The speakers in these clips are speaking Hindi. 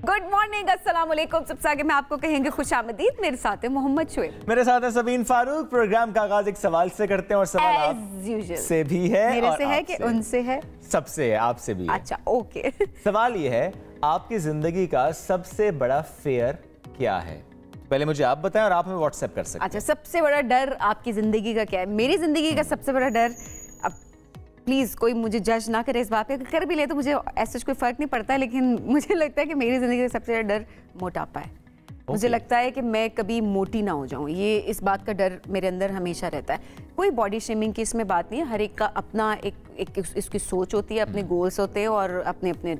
गुड मॉर्निंग, अस्सलाम वालेकुम। सबसे आगे मैं आपको कहेंगे खुशामदीद। मेरे साथ है मोहम्मद शुएब, मेरे साथ है सबीन फारूक। प्रोग्राम का आगाज एक सवाल से करते हैं और सवाल आप से भी है, मेरे से है कि उनसे है, सबसे है, आपसे भी है। अच्छा ओके। सवाल ये है, आपकी जिंदगी का सबसे बड़ा फेयर क्या है? पहले मुझे आप बताएं और आप हमें व्हाट्सएप कर सकते हैं। अच्छा, सबसे बड़ा डर आपकी जिंदगी का क्या है? मेरी जिंदगी का सबसे बड़ा डर, अब प्लीज कोई मुझे जज ना करे इस बात पे, कर भी ले तो मुझे ऐसा कोई फर्क नहीं पड़ता है, लेकिन मुझे लगता है कि मेरी जिंदगी का सबसे बड़ा डर मोटापा है। मुझे लगता है कि मैं कभी मोटी ना हो जाऊं, ये इस बात का डर मेरे अंदर हमेशा रहता है। कोई बॉडी शेमिंग की इसमें बात नहीं है, हर एक का अपना एक इसकी सोच होती है, अपने गोल्स होते हैं और अपने अपने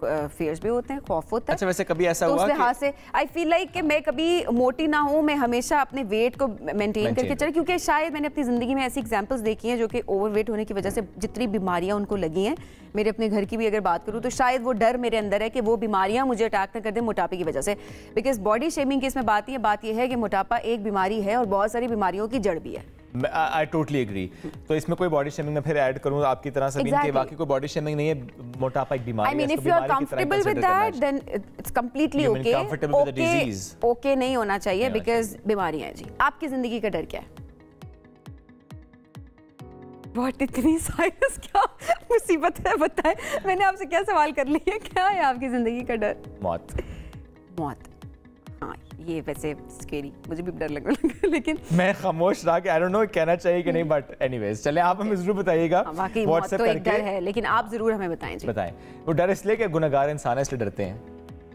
फेयर्स भी होते हैं, खौफ होता है। अच्छा, वैसे कभी ऐसा हुआ उस लिहाज से आई फील लाइक कि मैं कभी मोटी ना हूँ, मैं हमेशा अपने वेट को मेंटेन करके चलूं, क्योंकि शायद मैंने अपनी ज़िंदगी में ऐसी एग्जांपल्स देखी हैं जो कि ओवरवेट होने की वजह से जितनी बीमारियां उनको लगी हैं, मेरे अपने घर की भी अगर बात करूँ तो शायद वो डर मेरे अंदर है कि वो बीमारियां मुझे अटैक न कर दें मोटापे की वजह से। बिकॉज बॉडी शेमिंग की इसमें बात यह है कि मोटापा एक बीमारी है और बहुत सारी बीमारियों की जड़ भी है। I totally agree. तो इसमें कोई बॉडी शेमिंग में फिर ऐड करूं आपकी तरह से कि बाकी कोई बॉडी शेमिंग नहीं है, मोटापा एक बीमारी है। I mean, if you are comfortable with that, then it's completely okay. Okay नहीं होना चाहिए बिकॉज बीमारियां हैं जी। आपकी जिंदगी का डर क्या है? बहुत इतनी साइंस, क्या मुसीबत है, बताएं। मैंने आपसे क्या सवाल कर लिया, क्या है आपकी जिंदगी का डर? मौत। मौत, हाँ ये वैसे स्केरी, मुझे भी डर लगने लगा, लेकिन मैं खामोश रहा कि आई डोंट नो कहना चाहिए कि नहीं, बट एनीवेज चले आप हमें जरूर बताइएगा। वाकई मौत तो एक डर है, लेकिन आप जरूर हमें बताएं जी। बताएं। वो डर इसलिए कि गुनहगार इंसान है, इसलिए डरते हैं,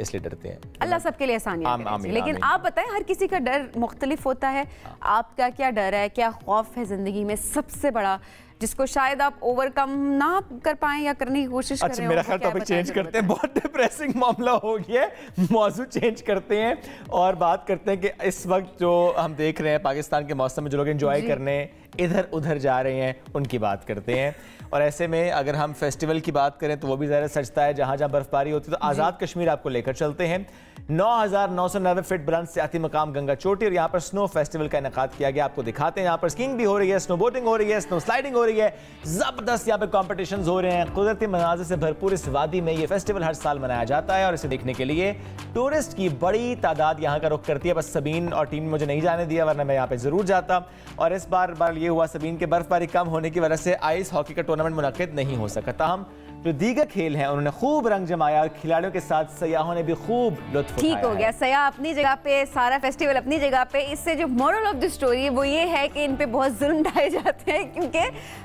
इसलिए डरते हैं। अल्लाह सबके लिए आसानियां करे, लेकिन आप बताएं, हर किसी का डर मुख्तलिफ होता है। आपका क्या डर है, क्या खौफ है जिंदगी में सबसे बड़ा, जिसको शायद आप ओवरकम ना कर पाएं या करने की कोशिश कर रहे हो? अच्छा, मेरा ख्याल टॉपिक चेंज करते हैं, बहुत डिप्रेसिंग मामला हो गया है। मौजू चेंज करते हैं और बात करते हैं कि इस वक्त जो हम देख रहे हैं पाकिस्तान के मौसम में जो लोग एंजॉय करने इधर उधर जा रहे हैं, उनकी बात करते हैं। और ऐसे में अगर हम फेस्टिवल की बात करें तो वो भी ज़्यादा सजता है, जहाँ जहाँ बर्फबारी होती है। तो आज़ाद कश्मीर आपको लेकर चलते हैं। 9,990 फीट बुलंद सियाती मकाम गंगा चोटी, और यहाँ पर स्नो फेस्टिवल का इनेकाद किया गया। आपको दिखाते हैं, यहाँ पर स्कीइंग भी हो रही है, स्नो बोटिंग हो रही है, स्नो स्लाइडिंग हो रही है, जबरदस्त यहाँ पे कॉम्पिटिशंस हो रहे हैं। कुदरती मनाज़िर से भरपूर इस वादी में ये फेस्टिवल हर साल मनाया जाता है और इसे देखने के लिए टूरिस्ट की बड़ी तादाद यहाँ का रुख करती है। बस सबीन और टीम मुझे नहीं जाने दिया, वरना मैं यहाँ पे जरूर जाता। और इस बार ये हुआ सबीन के बर्फबारी कम होने की वजह से आइस हॉकी का टूर्नामेंट मुनक्किद नहीं हो सका। ताहम जो दीगर खेल हैं उन्होंने खूब रंग जमाया और खिलाड़ियों के साथ सयाहों ने भी खूब लुत्फ उठाया। ठीक हो गया, सयाह अपनी जगह पे, सारा फेस्टिवल अपनी जगह पे। इससे जो मोरल ऑफ द स्टोरी है वो ये है कि इन पे बहुत जुल्म ढाए जाते हैं, क्योंकि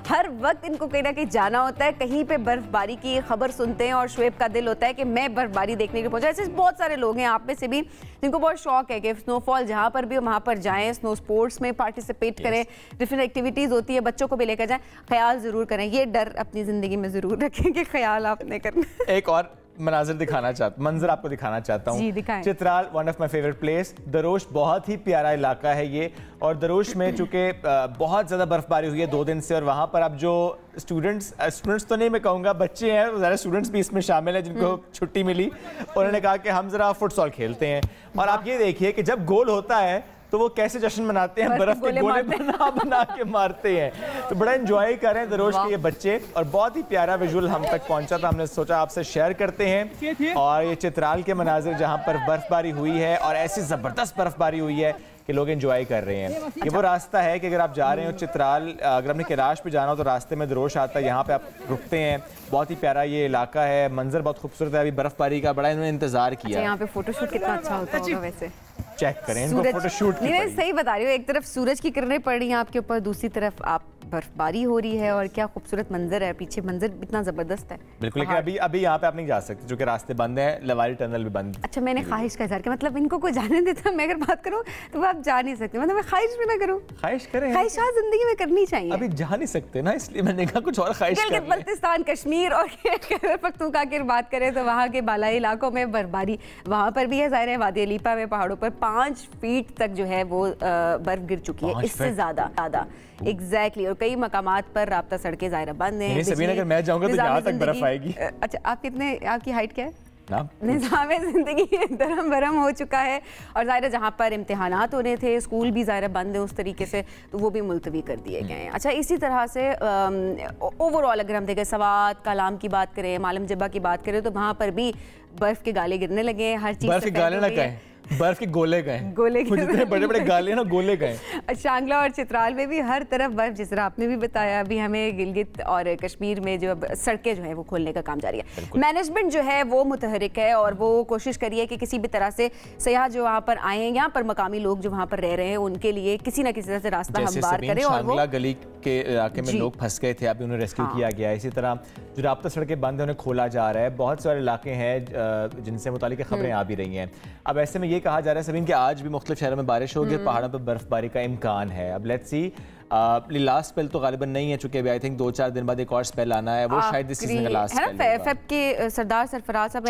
हर वक्त इनको कहीं ना कहीं जाना होता है। कहीं पे बर्फबारी की खबर सुनते हैं और शुएब का दिल होता है कि मैं बर्फबारी देखने के लिए पहुंचा। ऐसे बहुत सारे लोग हैं आप में से भी जिनको बहुत शौक है कि स्नोफॉल जहाँ पर भी वहाँ पर जाएं, स्नो स्पोर्ट्स में पार्टिसिपेट करें, डिफरेंट एक्टिविटीज़ होती है, बच्चों को भी लेकर जाएं। ख्याल ज़रूर करें, ये डर अपनी ज़िंदगी में ज़रूर रखें कि ख्याल आपने करना। एक और मंजर आपको दिखाना चाहता हूँ। Chitral, one of my favourite place. Drosh बहुत ही प्यारा इलाका है ये, और दरोश में चूंकि बहुत ज़्यादा बर्फबारी हुई है 2 दिन से, और वहाँ पर अब जो स्टूडेंट्स तो नहीं मैं कहूँगा, बच्चे हैं, ज़्यादा स्टूडेंट्स भी इसमें शामिल हैं जिनको छुट्टी मिली। उन्होंने कहा कि हम ज़रा फुटसॉल खेलते हैं, और आप ये देखिए कि जब गोल होता है तो वो कैसे जश्न मनाते हैं, बर्फ के गोले बना के मारते हैं। तो बड़ा एंजॉय कर रहे हैं दरोश के ये बच्चे, और बहुत ही प्यारा विजुअल हम तक पहुंचा था, हमने सोचा आपसे शेयर करते हैं। और ये चित्राल के मनाजिर जहां पर बर्फबारी हुई है, और ऐसी ज़बरदस्त बर्फबारी हुई है कि लोग एंजॉय कर रहे हैं। ये वो रास्ता है कि अगर आप जा रहे हो चित्राल, अगर आपने कैलाश पे जाना हो तो रास्ते में दरोश आता है, यहाँ पे आप रुकते हैं। बहुत ही प्यारा ये इलाका है, मंजर बहुत खूबसूरत है। अभी बर्फबारी का बड़ा इन्होंने इंतजार किया। यहाँ पे फोटोशूट कितना अच्छा होता होगा वैसे, चेक करें इनको फोटोशूट की। नहीं, सही बता रही हूँ, एक तरफ सूरज की किरणें पड़ रही हैं आपके ऊपर, दूसरी तरफ आप बर्फबारी हो रही है, और क्या खूबसूरत मंजर है, पीछे मंजर इतना जबरदस्त है। बिल्कुल, लेकिन अभी यहाँ पे आप नहीं जा सकते, जो कि रास्ते बंद हैं, लवारी टनल भी बंद। अच्छा, मैंने ख्वाहिश का इज़हार किया, मतलब इनको कोई जाने देता, मैं अगर बात करूँ तो वो आप जा नहीं सकते, मतलब मैं ख्वाहिश भी ना करूँ। ख्वाहिश करें, ख्वाहिशात जिंदगी में करनी चाहिए। अभी जा नहीं सकते ना, इसलिए मैंने कहा कुछ और ख्वाहिश कर लें। बल्तिस्तान, कश्मीर और खैबर पख्तूनख्वा की बात करें तो वहाँ के बालाई इलाकों में बर्फबारी वहाँ पर भी है, ज़ाहिर है। वादी अलीपा में पहाड़ों पर 5 फीट तक जो है वो बर्फ गिर चुकी है, इससे ज़्यादा एग्जैक्टली। और कई मकामात पर राब्ता सड़कें ज़ाहिर बंद हैं। अगर मैं जाऊंगा तो यहाँ तक बर्फ आएगी। अच्छा, आप कितने, आपकी हाइट क्या है? निज़ाम ज़िंदगी दरम भरम हो चुका है और ज़ाहिर जहाँ पर इम्तिहानात होने थे, स्कूल भी ज़ाहिर बंद है उस तरीके से, तो वो भी मुलतवी कर दिए गए हैं। अच्छा, इसी तरह से ओवरऑल अगर हम देखें सवात कलाम की बात करें, मालम जब्बा की बात करें, तो वहाँ पर भी बर्फ़ के गाले गिरने लगे हैं। हर चीज़ बर्फ़ के गाले ना कहें, बर्फ के गोले गए, जितने बड़े बड़े गाले ना गोले गए। शांगला और चित्राल में भी हर तरफ बर्फ, जिस तरह आपने भी बताया। अभी हमें गिलगित और कश्मीर में जो सड़कें जो है वो खोलने का काम जारी है। मैनेजमेंट जो है वो मुतहरिक है और वो कोशिश करी है कि किसी भी तरह से सयाह जो वहाँ पर आए, यहाँ पर मकामी लोग जो वहाँ पर रह रहे हैं, उनके लिए किसी ना किसी तरह से रास्ता हमवार करें। और वो गली के इलाके में लोग फंस गए थे, अभी उन्हें रेस्क्यू किया गया है। इसी तरह जो राब्ता सड़कें बंद है उन्हें खोला जा रहा है। बहुत सारे इलाके हैं जिनसे मुतालिक खबरें आ भी रही हैं। अब ऐसे में ये कहा जा रहा है सभी कि आज भी मुख्तलिफ शहरों में बारिश होगी, पहाड़ों पर बर्फबारी का इम्कान है। अब लेट्स सी, लास्ट स्पेल तो गालिबन नहीं है, चूंकि आई थिंक 2-4 दिन बाद एक और स्पेल आना है, वो शायद इस सीजन का लास्ट स्पेल है। फेब के सरदार सरफराज साहब,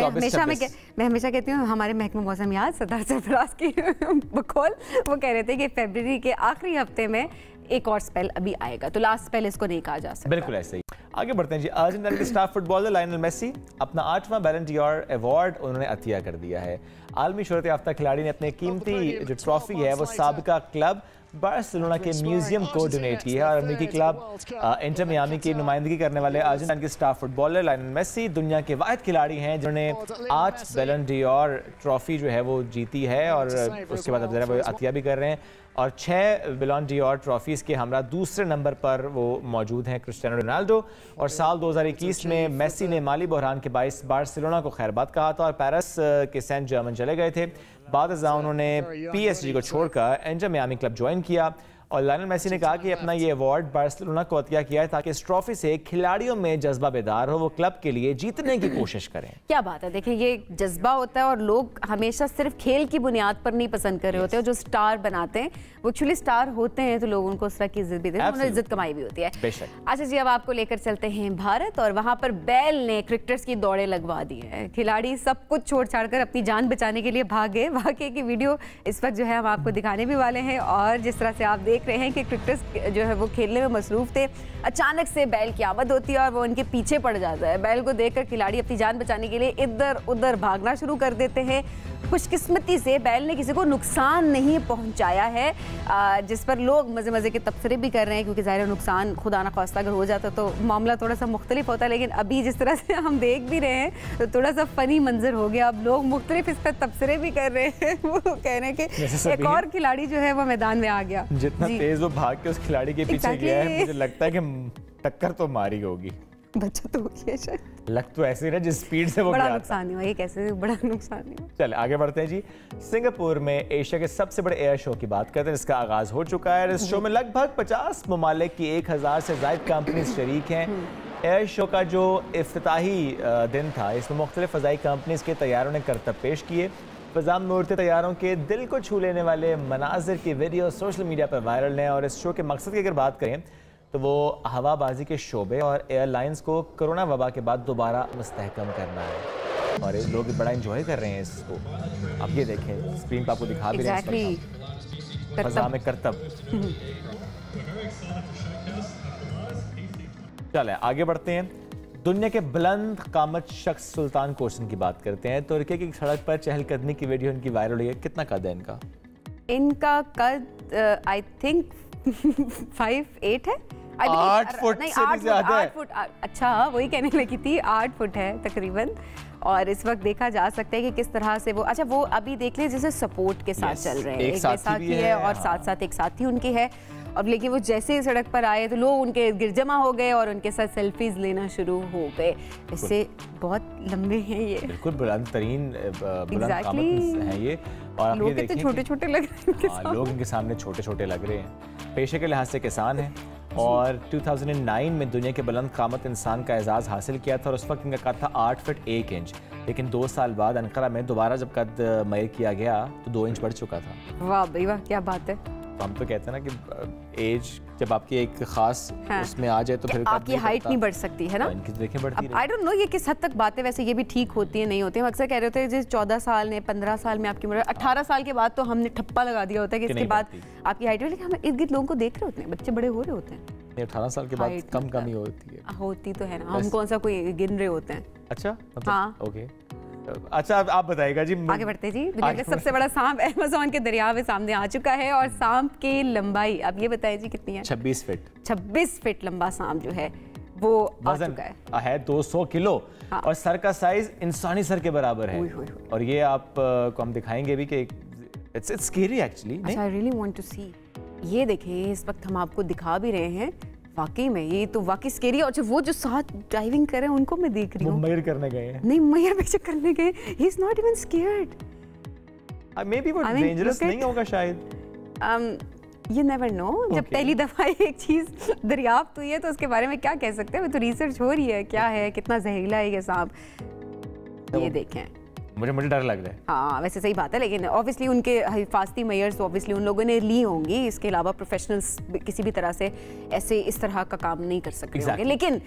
मैं हमेशा कहती हूँ हमारे महकमा मौसम याद सरदार सरफराज की बकौल, वो कह रहे थे कि फरवरी के आखिरी हफ्ते में एक और स्पेल अभी आएगा, तो लास्ट स्पेल इसको नहीं कहा जा सकता। बिल्कुल ऐसे ही। आगे बढ़ते हैं जी। अर्जेंटीना के स्टार फुटबॉलर लायनल मेसी अपना 8वां बैलन डी'ओर अवार्ड उन्होंने अतिया कर दिया है। आलमी शोहरत याफ्ता खिलाड़ी ने अपने कीमती जो ट्रॉफी है वो साबिका क्लब बार्सिलोना के म्यूजियम को डोनेट की है। और अमेरिकी क्लब इंटर मियामी की नुमाइंदगी करने वाले अर्जेंटीना के स्टार फुटबॉलर लायनल मेसी दुनिया के वाहिद खिलाड़ी हैं जिन्होंने 8 बैलन डी'ओर ट्रॉफी जो है वो जीती है और उसके बाद अब जरा वो अतिया भी कर रहे हैं। और 6 बैलन डी'ओर ट्रॉफीज़ के हमरा दूसरे नंबर पर वो मौजूद हैं क्रिस्टियानो रोनाल्डो। और साल 2021 में मेसी ने माली बहरान के बाइस बार्सिलोना को खैरबाद कहा था और पेरिस के सेंट जर्मन चले गए थे। बाद उन्होंने PSG को छोड़कर इंटर मियामी क्लब ज्वाइन किया। और लायनल मेसी ने कहा कि अपना ये अवार्ड बार्सिलोना को अतिया किया है ताकि इस ट्रॉफी से खिलाड़ियों में जज्बा बेदार हो, वो क्लब के लिए जीतने की कोशिश करें। क्या बात है, देखिए ये जज्बा होता है और लोग हमेशा सिर्फ खेल की बुनियाद पर नहीं पसंद कर रहे होते हैं। जो स्टार बनाते हैं वो एक्चुअली स्टार होते हैं, तो लोग उनको उस तरह की इज्जत भी देते हैं, उन्हें इज्जत कमाई भी होती है। अच्छा जी, अब आपको लेकर चलते हैं भारत और वहाँ पर बैल ने क्रिकेटर्स की दौड़ें लगवा दी हैं। खिलाड़ी सब कुछ छोड़ छाड़ कर अपनी जान बचाने के लिए भागे। वाकई की वीडियो इस वक्त जो है हम आपको दिखाने भी वाले हैं। और जिस तरह से आप देख रहे हैं कि क्रिकेटर्स जो है वो खेलने में मसरूफ थे, अचानक से बैल की आमद होती है और वो उनके पीछे पड़ जाता है। बैल को देखकर खिलाड़ी अपनी जान बचाने के लिए इधर उधर भागना शुरू कर देते हैं। खुशकिस्मती से बैल ने किसी को नुकसान नहीं पहुंचाया है, जिस पर लोग मज़े मज़े के तबसरे भी कर रहे हैं, क्योंकि ज़ाहिर नुकसान खुदा ना खास्ता अगर हो जाता तो मामला थोड़ा सा मुख्तलिफ होता है। लेकिन अभी जिस तरह से हम देख भी रहे हैं तो थोड़ा सा फ़नी मंजर हो गया। अब लोग मुख्तलिफ इस पर तबसरे भी कर रहे हैं। वो कह रहे हैं कि एक और खिलाड़ी जो है वो मैदान में आ गया, जितना तेज वो भाग के उस खिलाड़ी के पीछे गया है, मुझे लगता है कि टक्कर तो मारी होगी, बच्चा तो हो गया शायद, लग तो ऐसे ही ना जिस स्पीड से वो बड़ा नुकसान हुआ। ये कैसे बड़ा नुकसान हुआ। चले आगे बढ़ते हैं जी। सिंगापुर में एशिया के सबसे बड़े एयर शो की बात करते हैं, इसका आगाज हो चुका है। इस शो में लगभग 50 ममालिक की 1000 से ज़ायद कंपनी शरीक हैं। एयर शो का जो इफ्तिताही दिन था, इसमें मुख्तलिफ फ़ज़ाई कंपनीज के तैयारों ने करतब पेश किए। फ़ज़ा में उड़ते तैयारों के दिल को छू लेने वाले मनाजिर की वीडियो सोशल मीडिया पर वायरल हैं। और इस शो के मकसद की अगर बात करें तो वो हवाबाजी के शोबे और एयरलाइंस को कोरोना वबा के बाद दोबारा मुस्तहकम करना है। और लोग बड़ा इंजॉय कर रहे हैं इसको। अब ये देखें, स्क्रीन पर आपको दिखा भी रहे हैं फ़ज़ा में करतब। चले आगे बढ़ते हैं। दुनिया के बुलंद कामत शख्स सुल्तान कोर्सन की बात करते हैं। तुर्की की सड़क पर चहलकदमी की वीडियो इनकी वायरल हुई है। कितना कद है इनका? इनका कद आई थिंक 5'8" है। 8 फुट से भी ज्यादा है। 8 फुट, अच्छा वही कहने लगी थी, 8 फुट है तकरीबन। और इस वक्त देखा जा सकता है कि किस तरह से वो, अच्छा वो अभी देख ले जैसे सपोर्ट के साथ चल रहे हैं, एक साथी है और साथ साथ एक साथी उनके है। अब लेकिन वो जैसे ही सड़क पर आए तो लोग उनके गिर जमा हो गए और उनके साथ सेल्फीज लेना शुरू हो गए। इससे बहुत लंबे हैं ये, बिल्कुल बुलंद तरीन हैं ये। और लोग कितने छोटे छोटे लग रहे हैं, लोग इनके सामने छोटे छोटे लग रहे हैं। पेशे के लिहाज से किसान हैं और 2009 में दुनिया के बुलंद कामत इंसान का एजाज़ हासिल किया था और उस वक्त इनका कद था 8 फुट 1 इंच। लेकिन 2 साल बाद अंकारा में दोबारा जब कद मयर किया गया तो 2 इंच बढ़ चुका था। वाह भाई वाह, क्या बात है। तो हम तो कहते हैं ना कि एज जब आपकी एक खास उसमें आ जाए तो फिर आपकी हाइट नहीं बढ़ सकती है ना। इनकी देखें बढ़ती है। आई डोंट नो ये किस हद तक बातें वैसे ये भी ठीक होती है नहीं होती है। अक्सर कह रहे होते हैं जिस 14 साल में 15 साल में आपकी उम्र, 18 साल के बाद तो हमने ठप्पा लगा दिया होता है कि इसके बाद आपकी हाइट, लेकिन हम इर्द गिर्द लोगों को देख रहे होते हैं, बच्चे बड़े हो रहे होते हैं। 18 साल के बाद कम ही होती है। होती तो है ना, हम कौन सा कोई गिन रहे होते हैं। अच्छा हाँ ओके। अच्छा आप बताइएगा जी। आगे बढ़ते जी। दुनिया का सबसे बड़ा सांप अमेज़न के दरिया में सामने आ चुका है और सांप की लंबाई अब ये बताइए जी कितनी है? 26 फीट। 26 फीट लंबा सांप जो है वो आ चुका है 200 किलो। हाँ। और सर का साइज इंसानी सर के बराबर है। और ये आप को हम दिखाएंगे भी कि it's scary actually. I really want to see. ये देखिए इस वक्त हम आपको दिखा भी रहे हैं, वाकई में ये तो वाकई स्केरी है। और वो जो साथ डाइविंग कर रहे हैं उनको मैं देख रही हूँ। मयर करने गए हैं। नहीं मयर बेशक करने गए, he is not even scared. May be वो डेंजरस नहीं होगा शायद। You never know। जब पहली दफा एक चीज दरियाफ्त हुई है तो उसके बारे में क्या कह सकते हैं? तो रिसर्च हो रही है क्या है, कितना जहरीला है ये सांप। ये देखें, मुझे डर लग रहा है। हाँ वैसे सही बात है, लेकिन ऑब्वियसली उनके हिफाजती मेयर्स ऑब्वियसली उन लोगों ने ली होंगी। इसके अलावा प्रोफेशनल्स किसी भी तरह से ऐसे इस तरह का काम नहीं कर सकते होंगे। लेकिन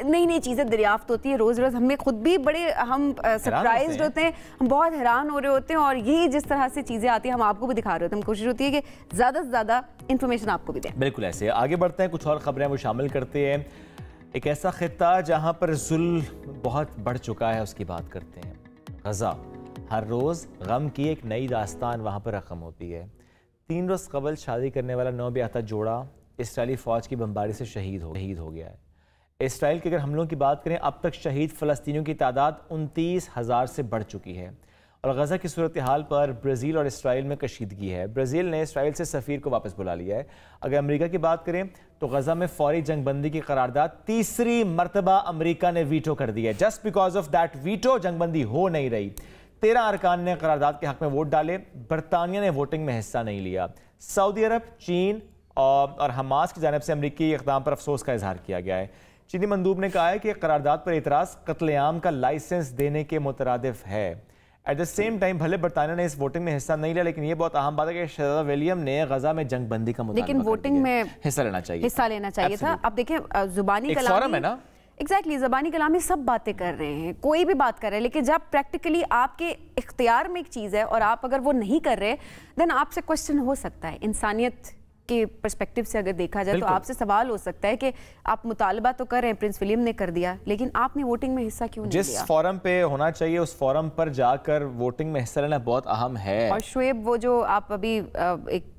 नई नई चीज़ें दरियाफ्त होती है रोज़ रोज़। हमें खुद भी बड़े हम सरप्राइज्ड होते हैं, हम बहुत हैरान हो रहे होते हैं। और ये जिस तरह से चीज़ें आती हैं हम आपको भी दिखा रहे होते हैं। हम कोशिश होती है कि ज़्यादा से ज़्यादा इंफॉर्मेशन आपको भी दें। बिल्कुल ऐसे। आगे बढ़ते हैं, कुछ और खबरें वो शामिल करते हैं। एक ऐसा खित्ता जहाँ पर जुल्म बहुत बढ़ चुका है उसकी बात करते हैं। गज़ा। हर रोज़ गम की एक नई दास्तान वहाँ पर रकम होती है। 3 रोज़ कबल शादी करने वाला नौबियाता जोड़ा इसराइली फ़ौज की बमबारी से शहीद हो गया है। इसराइल के अगर हमलों की बात करें, अब तक शहीद फ़लस्तीनियों की तादाद 29,000 से बढ़ चुकी है। और गज़ा की सूरत हाल पर ब्राज़ील और इसराइल में कशीदगी है। ब्राज़ील ने इसराइल से सफ़ीर को वापस बुला लिया है। अगर अमेरिका की बात करें तो गज़ा में फ़ौरी जंगबंदी की करारदाद तीसरी मरतबा अमेरिका ने वीटो कर दी है। Just because of that veto जंगबंदी हो नहीं रही। 13 अरकान ने करारदाद के हक में वोट डाले। बरतानिया ने वोटिंग में हिस्सा नहीं लिया। सऊदी अरब, चीन और हमास की जानिब से अमरीकी इक़दाम पर अफसोस का इजहार किया गया है। चीनी मंदूब ने कहा है कि करारदाद पर एतराज़ कत्लेआम का लाइसेंस देने के मुतरादिफ है। एट द सेम टाइम भले बरतानिया ने इस वोटिंग में हिस्सा नहीं लिया, लेकिन ये बहुत अहम बात है कि शहजादा विलियम ने गजा में जंगबंदी का मुतालबा लेकिन वोटिंग में हिस्सा लेना चाहिए था। अब देखिए जुबानी कलाम है ना, एग्जैक्टली ज़बानी कलामी सब बातें कर रहे हैं, कोई भी बात कर रहे हैं, लेकिन जब प्रैक्टिकली आपके इख्तियार में एक चीज़ है और आप अगर वो नहीं कर रहे, देन आपसे क्वेश्चन हो सकता है। इंसानियत के पर्सपेक्टिव से अगर देखा जाए तो आपसे सवाल हो सकता है कि आप मुतालबा तो कर रहे हैं, प्रिंस विलियम ने कर दिया, लेकिन आपने वोटिंग में हिस्सा क्यों नहीं लिया? जिस फोरम पे होना चाहिए उस फोरम पर जाकर वोटिंग में हिस्सा लेना बहुत अहम है। और शुएब, वो जो आप अभी एक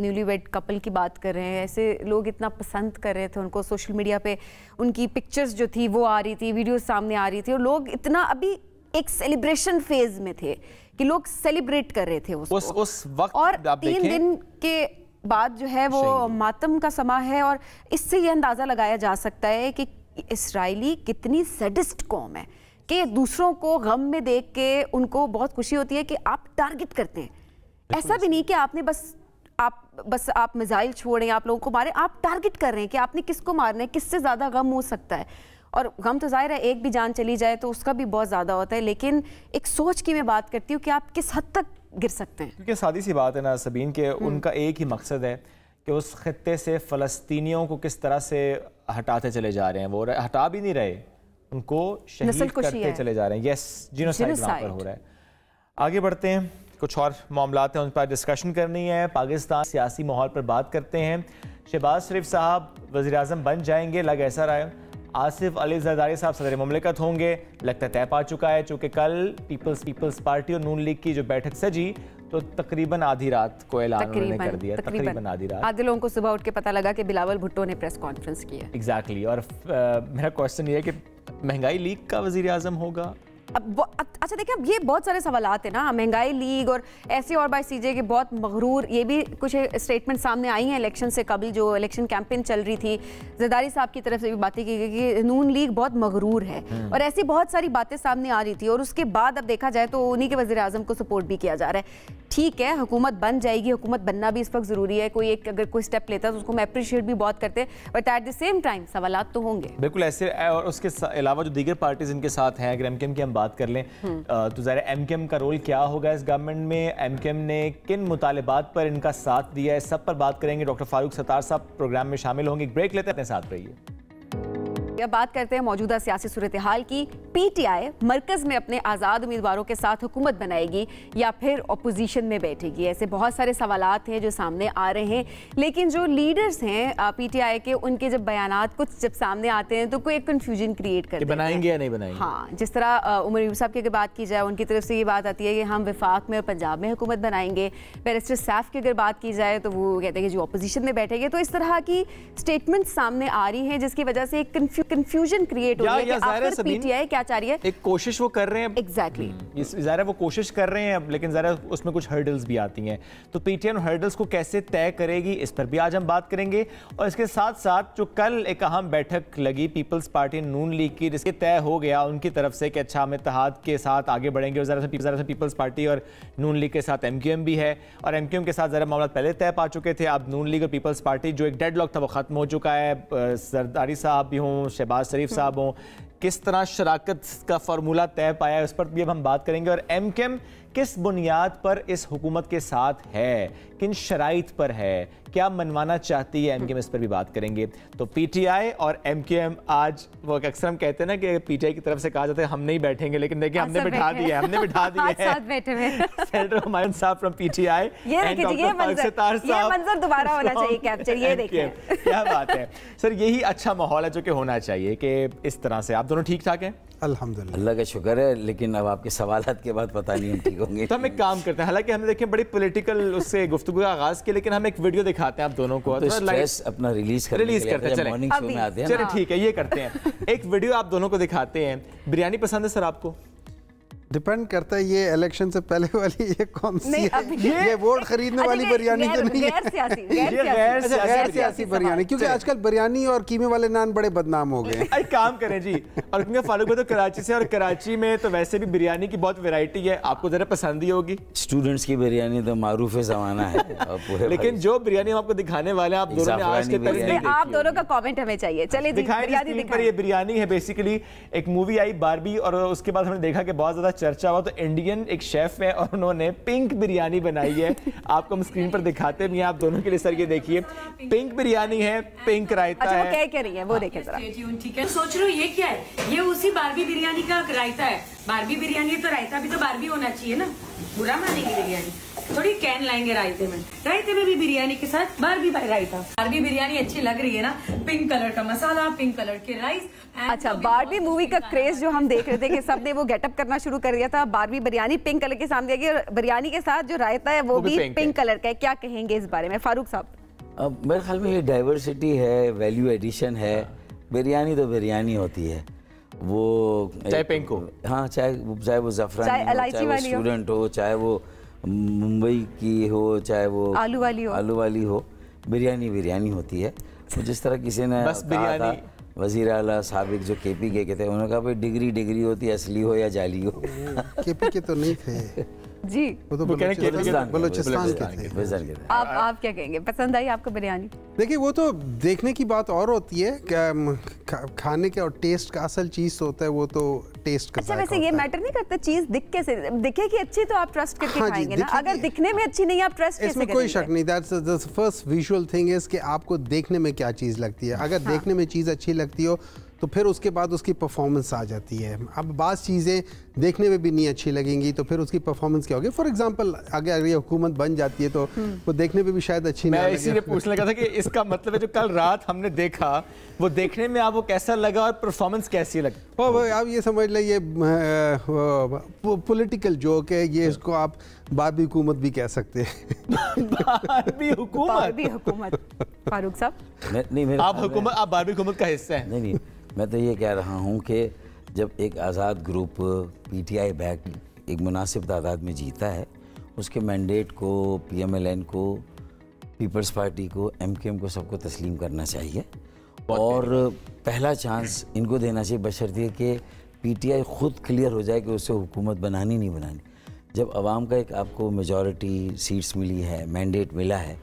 न्यूली वेड कपल की बात कर रहे हैं, ऐसे लोग इतना पसंद कर रहे थे उनको, सोशल मीडिया पे उनकी पिक्चर्स जो थी वो आ रही थी, वीडियो सामने आ रही थी, और लोग इतना अभी एक सेलिब्रेशन फेज में थे कि लोग सेलिब्रेट कर रहे थे उसको। उस वक्त और 3 दिन के बाद जो है वो मातम का समा है। और इससे ये अंदाज़ा लगाया जा सकता है कि इसराइली कितनी सैडिस्ट कौम है कि दूसरों को गम में देख के उनको बहुत खुशी होती है कि आप टारगेट करते हैं। ऐसा भी नहीं कि आपने आप मिसाइल छोड़ें, आप लोगों को मारें, आप टारगेट कर रहे हैं कि आपने किसको मारना है, किससे ज़्यादा गम हो सकता है। और गम तो जाहिर है एक भी जान चली जाए तो उसका भी बहुत ज़्यादा होता है, लेकिन एक सोच की मैं बात करती हूँ कि आप किस हद तक गिर सकते हैं। क्योंकि सादी सी बात है ना सबीन, के उनका एक ही मकसद है कि उस खित्ते से फ़लस्तीनियों को किस तरह से हटाते चले जा रहे हैं। वो हटा भी नहीं रहे, उनको शहीद करते चले जा रहे हैं। यस, जिनोसाइड वहाँ पर हो रहा है। आगे बढ़ते हैं, कुछ और मामलात हैं उन पर डिस्कशन करनी है। पाकिस्तान सियासी माहौल पर बात करते हैं। शहबाज शरीफ साहब वज़ीर-ए-आज़म बन जाएंगे, लग ऐसा रहा है। आसिफ अली ज़रदारी साहब सदर मुमलिकत होंगे, लगता तय पा चुका है। चूँकि कल पीपल्स पार्टी और नून लीग की जो बैठक सजी तो तकरीबन आधी रात को ऐलान उन्होंने कर दिया। तकरीबन आधी रात। आधे लोगों को सुबह उठ के पता लगा कि बिलावल भुट्टो ने प्रेस कॉन्फ्रेंस की है। एग्जैक्टली। और मेरा क्वेश्चन ये है कि महंगाई लीग का वज़ीर-ए-आज़म होगा। अच्छा देखिए, अब ये बहुत सारे सवालात हैं ना, महंगाई लीग और ऐसे और बाई सीजे के बहुत मगरूर, ये भी कुछ स्टेटमेंट सामने आई हैं इलेक्शन से कबल, जो इलेक्शन कैंपेन चल रही थी। जरदारी साहब की तरफ से भी बातें की गई कि नून लीग बहुत मगरूर है, और ऐसी बहुत सारी बातें सामने आ रही थी। और उसके बाद अब देखा जाए तो उन्हीं के वज़ीर-ए-आज़म को सपोर्ट भी किया जा रहा है। ठीक है, हुकूमत बन जाएगी, हुकूमत बनना भी इस वक्त ज़रूरी है। कोई एक अगर कोई स्टेप लेता है तो उसको मैं अप्रिशिएट भी बहुत करते हैं, but at the same time सवालात तो होंगे। बिल्कुल ऐसे। और उसके अलावा जो दीगर पार्टीज इनके साथ हैं, अगर एमकेएम की हम बात कर लें तो ज़ाहिर एमकेएम का रोल क्या होगा इस गवर्नमेंट में, एमकेएम ने किन मुतालिबात पर इनका साथ दिया है, सब पर बात करेंगे। डॉक्टर फारूक सत्तार साहब प्रोग्राम में शामिल होंगे। ब्रेक लेते हैं, अपने साथ रहिए। अब बात करते हैं मौजूदा सियासी सूरत हाल की। पीटीआई मरकज में अपने आज़ाद उम्मीदवारों के साथ हुकूमत बनाएगी या फिर अपोजिशन में बैठेगी? ऐसे बहुत सारे सवालात हैं जो सामने आ रहे हैं, लेकिन जो लीडर्स हैं पीटीआई के, उनके जब बयानात कुछ जब सामने आते हैं तो कोई एक कन्फ्यूजन क्रिएट कर बनाएंगे या नहीं बनाएंगे। हाँ, जिस तरह उमर अयूब साहब की अगर बात की जाए, उनकी तरफ से ये बात आती है कि हम वफाक में और पंजाब में हुकूमत बनाएंगे। बैरिस्टर सैफ की अगर बात की जाए तो वो कहते हैं कि जो अपोजिशन में बैठेंगे। तो इस तरह की स्टेटमेंट सामने आ रही हैं जिसकी वजह से एक कंफ्यूजन क्रिएट हो रही है कि आखिर पीटीआई क्या चाह रही है। एक कोशिश वो कर रहे हैं, एग्जैक्टली ज़रा वो कोशिश कर रहे हैं, लेकिन ज़रा उसमें कुछ हर्डल्स भी आती हैं। तो पीटीआई उन हर्डल्स को कैसे तय करेगी, इस पर भी आज हम बात करेंगे। और इसके साथ साथ जो कल एक अहम बैठक लगी पीपल्स पार्टी नून लीग की, जिसके तय हो गया उनकी तरफ से कि अच्छा हम इत्तेहाद के साथ आगे बढ़ेंगे, और ज़रा सा पीपल्स पार्टी और नून लीग के साथ एमक्यूएम भी है, और एमक्यूएम के साथ ज़रा मामला पहले तय पा चुके थे। अब नून लीग और पीपल्स पार्टी जो एक डेडलॉक था वो ख़त्म हो चुका है। जरदारी साहब भी हों, शहबाज शरीफ साहब हों, किस तरह शराकत का फार्मूला तय पाया है उस पर भी अब हम बात करेंगे। और एमक्यूएम किस बुनियाद पर इस हुकूमत के साथ है, किन शराइत पर है, क्या मनवाना चाहती है एमक्यूएम, इस पर भी बात करेंगे। तो पीटीआई और एमक्यूएम आज, वो अक्सर हम कहते हैं ना कि पीटीआई की तरफ से कहा जाता है हम नहीं बैठेंगे, लेकिन देखिए हमने बिठा दिया है, हमने बिठा दिया है। सेनेटर हुमायूं साहब from PTI and doctor Farooq sitar साहब, ये मंजर दोबारा होना चाहिए कैप्चर, ये देखिए क्या बात है सर। यही अच्छा माहौल है जो कि होना चाहिए कि इस तरह से। आप दोनों ठीक ठाक हैं? अल्हम्दुलिल्लाह, अल्लाह का शुक्र है, लेकिन अब आपके सवालात के बाद पता नहीं हम ठीक होंगे। तो हम एक काम करते हैं, हालांकि हमने देखें बड़ी पॉलिटिकल उससे गुफ्तगू का आगाज किया, लेकिन हम एक वीडियो दिखाते हैं आप दोनों को, तो स्ट्रेस अपना रिलीज करते हैं, चलें मॉर्निंग शो में आते हैं। चलिए ठीक है, ये करते हैं, एक वीडियो आप दोनों को दिखाते हैं। बिरयानी पसंद है सर आपको? डिपेंड करता है ये इलेक्शन से पहले वाली ये कौन सी है, ये वोट खरीदने वाली बिरयानी तो नहीं है, गैर सियासी बिरयानी, क्योंकि आजकल बिरयानी और कीमे वाले नान बड़े बदनाम हो गए। एक काम करें जी, और क्योंकि फारूक भाई तो कराची से, और कराची में तो वैसे भी बिरयानी की बहुत वैरायटी है, आपको जरा पसंद ही होगी। स्टूडेंट्स की बिरयानी तो मारूफ जमाना है, लेकिन जो बिरयानी हम आपको दिखाने वाले हैं, आप दोनों ने आज के तक, आप दोनों का कमेंट हमें चाहिए। चलिए दिखाएं। ये बिरयानी है बेसिकली, एक मूवी आई बारबी, और उसके बाद हमने देखा कि बहुत ज्यादा चर्चा हुआ, तो इंडियन एक शेफ है और उन्होंने पिंक बिरयानी बनाई है। आपको हम स्क्रीन पर दिखाते हैं, आप दोनों के लिए सर ये देखिए, पिंक बिरयानी है, पिंक रायता है। वो क्या रही है वो देखें जरा। ठीक है, सोच रहे हो ये क्या है? ये उसी बारबी बिरयानी का रायता है। बारबी बिरयानी तो रायता भी तो बारबी होना चाहिए ना, बुरा मानेंगे बिरयानी थोड़ी कैन लाएंगे रायते में भी बिरयानी के साथ बारबी रायता। बारबी बिरयानी अच्छी लग रही है ना, पिंक कलर का मसाला, पिंक कलर के राइस। अच्छा, बारबी मूवी का क्रेज जो हम देख रहे थे कि सबने वो गेटअप करना शुरू कर दिया था, बारबी बिरयानी पिंक कलर के सामने आई, और बिरयानी के साथ जो रायता है वो भी पिंक कलर का है। क्या कहेंगे इस बारे में फारूक साहब? अब मेरे ख्याल में ये डाइवर्सिटी है, वैल्यू एडिशन है। बिरयानी तो बिरयानी होती है, वो चाहे पिंक हो, हाँ, चाहे वो ज़फ़रानी हो, चाहे वो स्टूडेंट हो, चाहे वो मुंबई की हो, चाहे वो आलू वाली हो, बिरयानी होती है। तो जिस तरह किसी ने कहा था, वज़ीर आला साबिक जो केपी के थे, उन्होंने कहा भाई डिग्री होती है, असली हो या जाली हो। केपी के तो नहीं थे जी, वो तो बलूचिस्तान के थे। आप क्या कहेंगे? पसंद आई आपको बिरयानी? देखिए, वो तो देखने की बात और होती है, खाने के और टेस्ट का असल चीज होता है वो तो टेस्ट का। अच्छा, वैसे ये मैटर नहीं करता चीज दिखे कि अच्छी तो आप ट्रस्ट करके खाएंगे ना, अगर दिखने में अच्छी नहीं आप ट्रस्ट कैसे करेंगे? इसमें कोई शक नहीं, that's the first visual thing is कि आपको देखने में क्या चीज लगती है। अगर देखने में चीज अच्छी लगती हो तो फिर उसके बाद उसकी परफॉर्मेंस आ जाती है। अब बाज़ चीज़ें देखने में भी नहीं अच्छी लगेंगी तो फिर उसकी परफॉर्मेंस क्या होगी? फॉर एग्जांपल, अगर ये हुकूमत बन जाती है तो वो देखने में भी शायद अच्छी नहीं लगेगी। मैं इसीलिए पूछने लगा था कि इसका मतलब है जो कल रात हमने देखा वो देखने में आपको कैसा लगा और परफॉर्मेंस कैसी लगी? आप ये समझ लें ये पॉलिटिकल जोक है, ये इसको आप बारबी हुकूमत भी कह सकते हैं। बारबी हुकूमत फारूक साहब, आप बारबी हुकूमत का हिस्सा है? नहीं, मैं तो ये कह रहा हूँ कि जब एक आज़ाद ग्रुप पीटीआई बैक एक मुनासिब तादाद में जीता है, उसके मैंडेट को, पीएमएलएन को, पीपल्स पार्टी को, एमक्यूएम को, सबको तस्लीम करना चाहिए और पहला चांस इनको देना चाहिए, बशर्ते कि पीटीआई खुद क्लियर हो जाए कि उससे हुकूमत बनानी नहीं बनानी। जब अवाम का एक आपको मेजॉरिटी सीट्स मिली है, मैंडेट मिला है,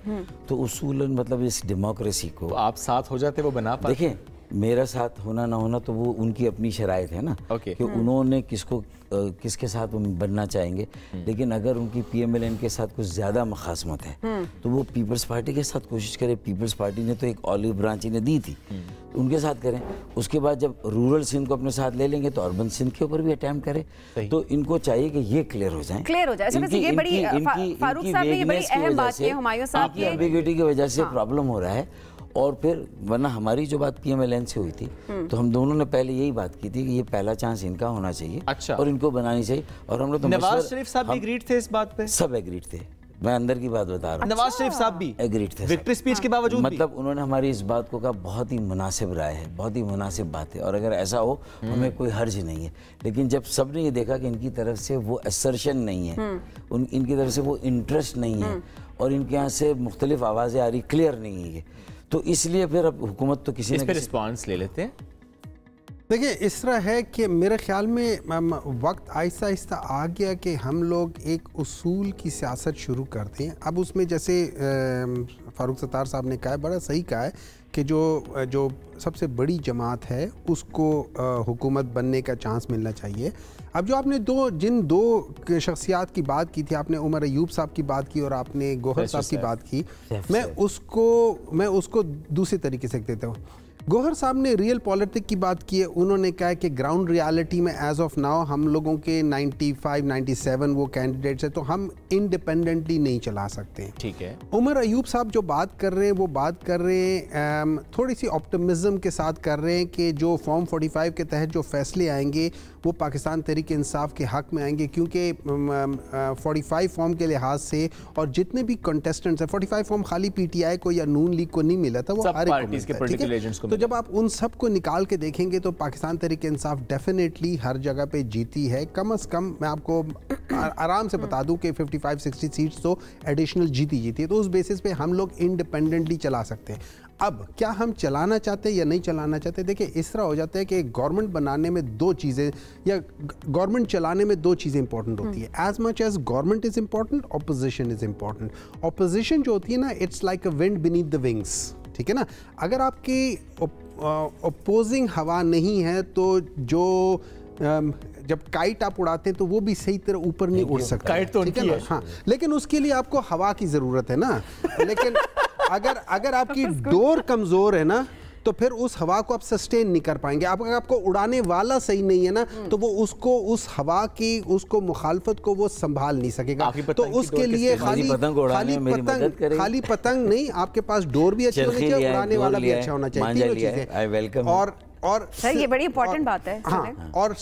तो उसूलन मतलब इस डेमोक्रेसी को आप साथ हो जाते वो बना पाते। देखें, मेरा साथ होना ना होना तो वो उनकी अपनी शराइत है ना, Okay. कि उन्होंने किसके साथ बनना चाहेंगे। लेकिन अगर उनकी PMLN के साथ कुछ ज़्यादा मखासमत है तो वो पीपल्स पार्टी के साथ कोशिश करें। पीपल्स पार्टी ने तो एक ऑलिव ब्रांच इन्हें दी थी, तो उनके साथ करें। उसके बाद जब रूरल सिंध को अपने साथ ले लेंगे तो अर्बन सिंध के ऊपर भी अटैम्प्ट करें। तो इनको चाहिए कि ये क्लियर हो जाए, क्लियर हो जाए। अच्छा, ये बड़ी फारूक साहब ने ये बड़ी अहम बात की, हुमायूं साहब की एम्बिग्युइटी की वजह से प्रॉब्लम हो रहा है। और फिर वरना हमारी जो बात PMLN से हुई थी तो हम दोनों ने पहले यही बात की थी कि ये पहला चांस इनका होना चाहिए। अच्छा। और इनको बनानी चाहिए। और हम लोग तो नवाज शरीफ साहब भी एग्रीड थे इस बात पे? सब एग्रीड थे, मैं अंदर की बात बता रहा हूँ। नवाज शरीफ साहब भी एग्रीड थे विक्ट्री स्पीच के बावजूद? मतलब उन्होंने हमारी इस बात को कहा बहुत ही मुनासिब राय है, बहुत ही मुनासिब बात है, और अगर ऐसा हो हमें कोई हर्ज नहीं है। लेकिन जब सब ने ये देखा कि इनकी तरफ से वो असर्शन नहीं है, इनकी तरफ से वो इंटरेस्ट नहीं है, और इनके यहाँ से मुख्तलिफ आवाज़ें आ रही, क्लियर नहीं है ये, तो इसलिए फिर अब हुकूमत तो किसी इस ने पे रिस्पॉन्स ले लेते हैं। देखिए, इस तरह है कि मेरे ख्याल में वक्त आहिस्ता आहिस्ता आ गया कि हम लोग एक उसूल की सियासत शुरू करते हैं। अब उसमें जैसे फ़ारूक सत्तार साहब ने कहा है, बड़ा सही कहा है कि जो सबसे बड़ी जमात है उसको हुकूमत बनने का चांस मिलना चाहिए। अब जो आपने जिन दो शख्सियात की बात की थी, आपने उमर अयूब साहब की बात की और आपने गौहर साहब की बात की, मैं उसको दूसरे तरीके से देता हूँ। गौहर साहब ने रियल पॉलिटिक्स की बात की है। उन्होंने कहा कि ग्राउंड रियलिटी में एज ऑफ नाउ हम लोगों के 95-97 वो कैंडिडेट्स हैं, तो हम इंडिपेंडेंटली नहीं चला सकते। ठीक है। उमर अयूब साहब जो बात कर रहे हैं वो बात कर रहे हैं थोड़ी सी ऑप्टिमिज्म के साथ कर रहे हैं कि जो फॉर्म 45 के तहत जो फैसले आएंगे वो पाकिस्तान तहरीक इंसाफ के हक़ में आएंगे, क्योंकि 45 फॉर्म के लिहाज से और जितने भी कंटेस्टेंट्स हैं, 45 फॉर्म खाली PTI को या नून लीग को नहीं मिला था, वो हर एक को मिलता है। तो जब आप उन सब को निकाल के देखेंगे तो पाकिस्तान तहरीक इंसाफ डेफिनेटली हर जगह पे जीती है। कम अज़ कम मैं आपको आराम से बता दूं कि 55-60 सीट्स तो एडिशनल जीती है। तो उस बेसिस पे हम लोग इंडिपेंडेंटली चला सकते हैं। अब क्या हम चलाना चाहते हैं या नहीं चलाना चाहते? देखिए, इस तरह हो जाता है कि गवर्नमेंट बनाने में दो चीज़ें या गवर्नमेंट चलाने में दो चीज़ें इंपॉर्टेंट होती है। As much as government is important, opposition is important. Opposition जो होती है ना, it's like a wind beneath the wings, ठीक है ना। अगर आपकी अपोजिंग हवा नहीं है तो जो जब काइट आप उड़ाते हैं तो वो भी सही तरह ऊपर नहीं उड़ सकता, काइट तो उनकी है। हाँ, लेकिन उसके लिए आपको हवा की ज़रूरत है ना। लेकिन अगर आपकी डोर कमज़ोर है ना तो फिर उस हवा को आप सस्टेन नहीं कर पाएंगे। अगर आपको उड़ाने वाला सही नहीं है ना तो वो उस हवा की उसको मुखालफत को वो संभाल नहीं सकेगा। तो उसके लिए खाली पतंग नहीं, आपके पास डोर भी अच्छी होनी चाहिए, उड़ाने वाला भी अच्छा होना चाहिए। तीनों चीजें। और सर ये बड़ी इंपॉर्टेंट बात है। हाँ, और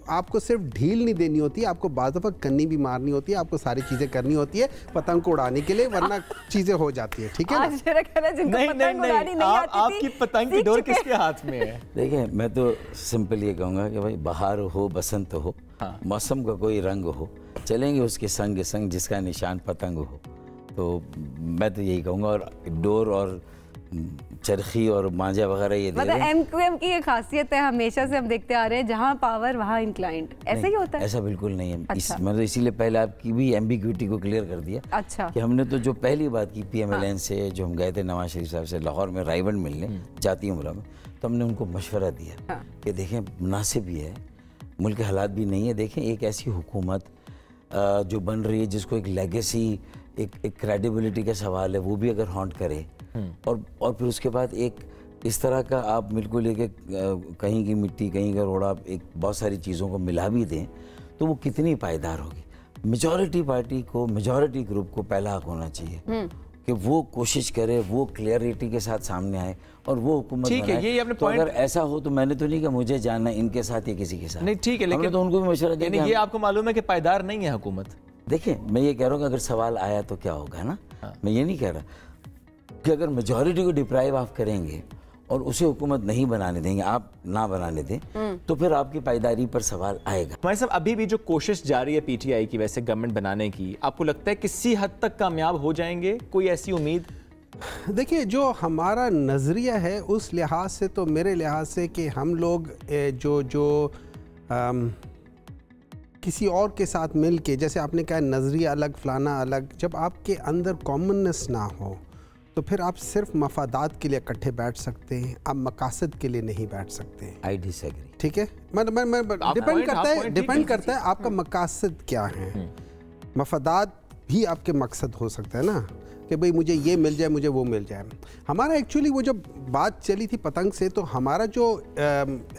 आपको सिर्फ ढील नहीं देनी होती है, आपको बाज़ दफ़ा कन्नी भी मारनी होती है, आपको सारी चीज़ें करनी होती है पतंग को उड़ाने के लिए, वरना चीज़ें हो जाती है। ठीक है ना? आपकी पतंग की डोर किसके हाथ में है? देखिए, मैं तो सिंपल ये कहूँगा कि भाई बहार हो, बसंत हो, मौसम का कोई रंग हो, चलेंगे उसके संग संग जिसका निशान पतंग हो। तो मैं तो यही कहूँगा। और डोर और चरखी और मांझा वगैरह ये मतलब MQM की ये खासियत है, हमेशा से हम देखते आ रहे हैं, जहाँ पावर वहाँ इंक्लाइंड। ऐसा ही होता है? ऐसा बिल्कुल नहीं है। अच्छा। मैं तो इसीलिए पहले आपकी भी एम्बिग्युइटी को क्लियर कर दिया। अच्छा। कि हमने तो जो पहली बात की PMLN से, जो हम गए थे नवाज शरीफ साहब से लाहौर में रायबंद मिलने जाती उम्र में, तो हमने उनको मशवरा दिया कि देखें मुनासिब भी है, मुल्क के हालात भी नहीं है, देखें एक ऐसी हुकूमत जो बन रही है जिसको एक लेगेसी, एक क्रेडिबिलिटी का सवाल है, वो भी अगर हॉन्ट करे और फिर उसके बाद एक इस तरह का आप मिल्क को लेके कहीं की मिट्टी कहीं का रोड़ा, एक बहुत सारी चीज़ों को मिला भी दें तो वो कितनी पायदार होगी। मेजॉरिटी पार्टी को, मेजॉरिटी ग्रुप को पहला हक होना चाहिए कि वो कोशिश करे, वो क्लियरिटी के साथ सामने आए और वो हुकूमत बनाए। ये आपने तो अगर ऐसा हो तो मैंने तो नहीं कहा मुझे जानना इनके साथ या किसी के साथ नहीं, ठीक है, लेकिन तो उनको भी मशवरा दिया। ये आपको मालूम है कि पायदार नहीं है हुकूमत। देखिए, मैं ये कह रहा हूँ कि अगर सवाल आया तो क्या होगा ना, मैं ये नहीं कह रहा कि अगर मेजॉरिटी को डिप्राइव आप करेंगे और उसे हुकूमत नहीं बनाने देंगे, आप ना बनाने दें, तो फिर आपकी पायदारी पर सवाल आएगा। हमारे साहब, अभी भी जो कोशिश जारी है PTI की वैसे गवर्नमेंट बनाने की, आपको लगता है किसी हद तक कामयाब हो जाएंगे? कोई ऐसी उम्मीद? देखिए, जो हमारा नज़रिया है उस लिहाज से तो मेरे लिहाज से कि हम लोग जो किसी और के साथ मिल के, जैसे आपने कहा नज़रिया अलग, फलाना अलग, जब आपके अंदर कॉमननेस ना हो तो फिर आप सिर्फ मफादात के लिए इकट्ठे बैठ सकते हैं, आप मकासद के लिए नहीं बैठ सकते हैं। I disagree. ठीक है, डिपेंड करता है आपका मकासद क्या है। मफादात भी आपके मकसद हो सकता है ना, कि भाई मुझे ये मिल जाए, मुझे वो मिल जाए। हमारा एक्चुअली वो जब बात चली थी पतंग से, तो हमारा जो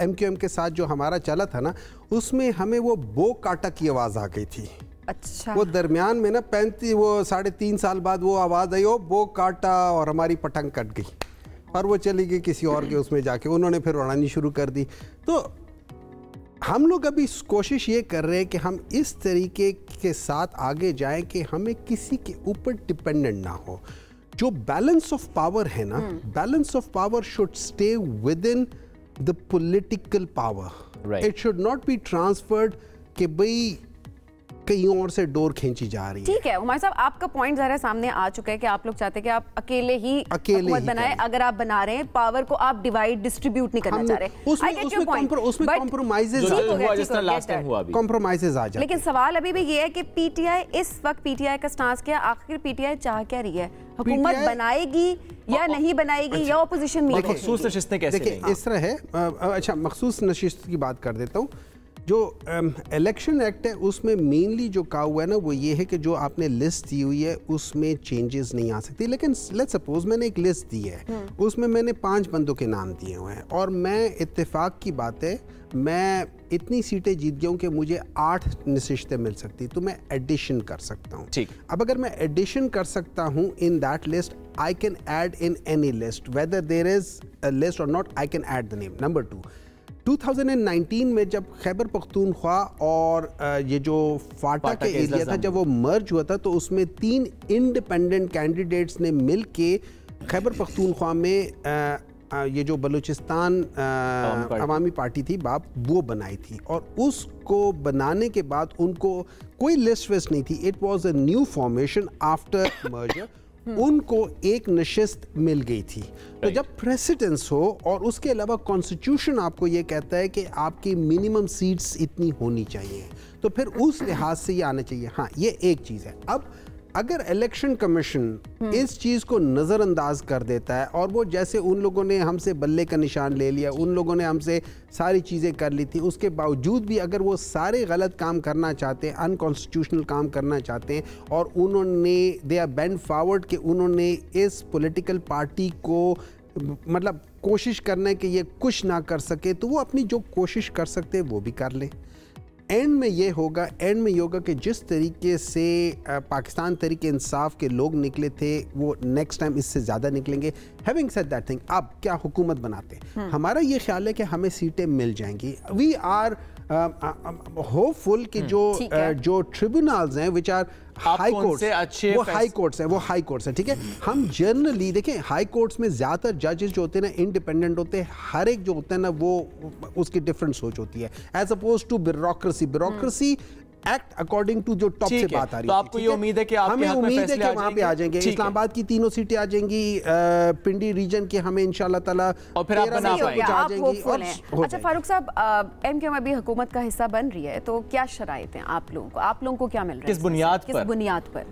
MQM के साथ जो हमारा चला था ना, उसमें हमें वो बो काटा की आवाज़ आ गई थी। अच्छा। वो दरमियान में ना 3.5 साल बाद वो आवाज़ आई, हो बो काटा, और हमारी पतंग कट गई और वो चली गई किसी और के उसमें जाके, उन्होंने फिर उड़ानी शुरू कर दी। तो हम लोग अभी कोशिश ये कर रहे हैं कि हम इस तरीके के साथ आगे जाएं कि हमें किसी के ऊपर डिपेंडेंट ना हो। जो बैलेंस ऑफ पावर है ना, balance of power should stay with in the political power. It should not be transferred कि भाई कहीं और से डोर खींची जा रही है। ठीक है हुमायूं साहब, आपका पॉइंट ज़रा सामने आ चुका है कि आप लोग चाहते हैं कि आप अकेले ही हुकूमत बनाएं। अगर आप बना रहे हैं, पावर को आप डिवाइड डिस्ट्रीब्यूट नहीं करना चाह रहे। कॉम्प्रोमाइजेज आ जाते। लेकिन सवाल अभी भी ये है कि पीटीआई इस वक्त पीटीआई का स्टांस क्या, आखिर पीटीआई चाह क्या रही है? हुकूमत बनाएगी या नहीं बनाएगी, या ओपोजिशन में? मखसूस नशिस्तें कैसे? देखिए इस तरह है, अच्छा मखसूस नशिस्त की बात कर देता हूँ। जो इलेक्शन एक्ट है उसमें मेनली जो कहा हुआ है ना, वो ये है कि जो आपने लिस्ट दी हुई है उसमें चेंजेस नहीं आ सकती। लेकिन लेट्स सपोज मैंने एक लिस्ट दी है, उसमें मैंने 5 बंदों के नाम दिए हुए हैं, और मैं इत्तेफाक की बात है मैं इतनी सीटें जीत गया हूँ कि मुझे 8 नशिस्तें मिल सकती, तो मैं एडिशन कर सकता हूँ। ठीक। अब अगर मैं एडिशन कर सकता हूँ in that list, I can add in any list whether there is a list और not, I can add the name. Number 2, 2019 में जब खैबर पख्तूनख्वा और ये जो फाटा के एरिया था, जब वो मर्ज हुआ था, तो उसमें 3 इंडिपेंडेंट कैंडिडेट्स ने मिल के खैबर पख्तूनख्वा में ये जो बलूचिस्तान अवामी पार्टी थी बाप, वो बनाई थी। और उसको बनाने के बाद उनको कोई लिस्ट वेस्ट नहीं थी, it was a new formation after merger. उनको एक नशिस्त मिल गई थी। तो जब प्रेसिडेंस हो और उसके अलावा कॉन्स्टिट्यूशन आपको ये कहता है कि आपकी मिनिमम सीट्स इतनी होनी चाहिए, तो फिर उस लिहाज से ये आना चाहिए। हाँ, ये एक चीज़ है। अब अगर इलेक्शन कमीशन इस चीज़ को नज़रअंदाज कर देता है, और वो जैसे उन लोगों ने हमसे बल्ले का निशान ले लिया, उन लोगों ने हमसे सारी चीज़ें कर ली थी, उसके बावजूद भी अगर वो सारे गलत काम करना चाहते हैं, अनकॉन्स्टिट्यूशनल काम करना चाहते हैं, और उन्होंने दे आर बेंड फॉरवर्ड कि उन्होंने इस पॉलिटिकल पार्टी को मतलब कोशिश करना है कि ये कुछ ना कर सके, तो वो अपनी जो कोशिश कर सकते हैं वो भी कर लें। एंड में ये होगा कि जिस तरीके से पाकिस्तान तरीके इंसाफ के लोग निकले थे, वो नेक्स्ट टाइम इससे ज़्यादा निकलेंगे। हैविंग सेड दैट थिंग, अब क्या हुकूमत बनाते हैं, हमारा ये ख्याल है कि हमें सीटें मिल जाएंगी। वी आर होपफुल कि जो ट्रिब्यूनल्स हैं विच आर हाई कोर्ट्स, वो हाई कोर्ट्स हैं। ठीक है, हम जनरली देखें हाई कोर्ट्स में ज़्यादातर जजेस जो होते हैं ना इंडिपेंडेंट होते हैं, हर एक जो होता है ना वो उसकी डिफरेंट सोच होती है, as oppose to bureaucracy act according to जो टॉप से बात आ रही है। तो आपको ये उम्मीद है कि हमें उम्मीद है कि वहाँ पे आ जाएंगे, इस्लामाबाद की 3 सीटें आ जाएंगी, पिंडी रीजन की हमें इंशाल्लाह ताला, और फिर आप बना पाएंगे। अच्छा फारूक साहब, MQM अभी हुकूमत का हिस्सा बन रही है, तो क्या शराइत हैं आप लोगों को क्या मिल रहा है, किस बुनियाद पर?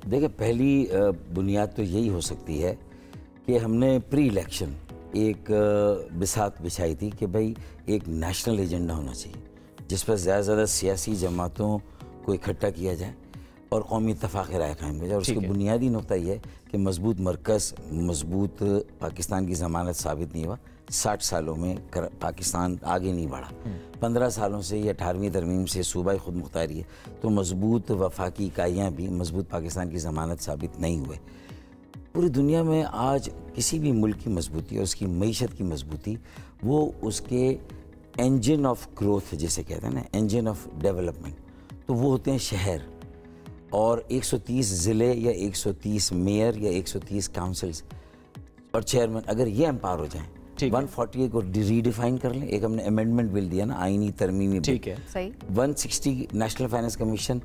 देखिए, पहली बुनियाद तो यही हो सकती है कि हमने प्री इलेक्शन एक बिसात बिछाई थी कि भाई एक नेशनल एजेंडा होना चाहिए जिस पर ज़्यादा से ज़्यादा सियासी जमातों को इकट्ठा किया जाए और कौमी इत्तफ़ाक़ राय कायम किया जाए। और उसका बुनियादी नुक्ता यह है कि मजबूत मरकज़, मजबूत पाकिस्तान की ज़मानत साबित नहीं हुआ। 60 सालों में पाकिस्तान आगे नहीं बढ़ा। 15 सालों से ये 18वीं तरमीम से सूबाई खुद मुख्तारी है, तो मजबूत वफाकी इकाइयाँ भी मजबूत पाकिस्तान की ज़मानत साबित नहीं हुए। पूरी दुनिया में आज किसी भी मुल्क की मजबूती और उसकी मईशत की मजबूती, वो उसके इंजन ऑफ ग्रोथ जिसे कहते हैं ना, इंजन ऑफ डेवलपमेंट, तो वो होते हैं शहर। और 130 ज़िले या 130 मेयर या 130 काउंसिल्स और चेयरमैन अगर ये एम्पावर हो जाएं, 148 को रीडिफाइन कर लें। एक हमने अमेंडमेंट बिल दिया ना, आईनी तरमीमी बिल, ठीक है, सही। 160 नेशनल फाइनेंस कमीशन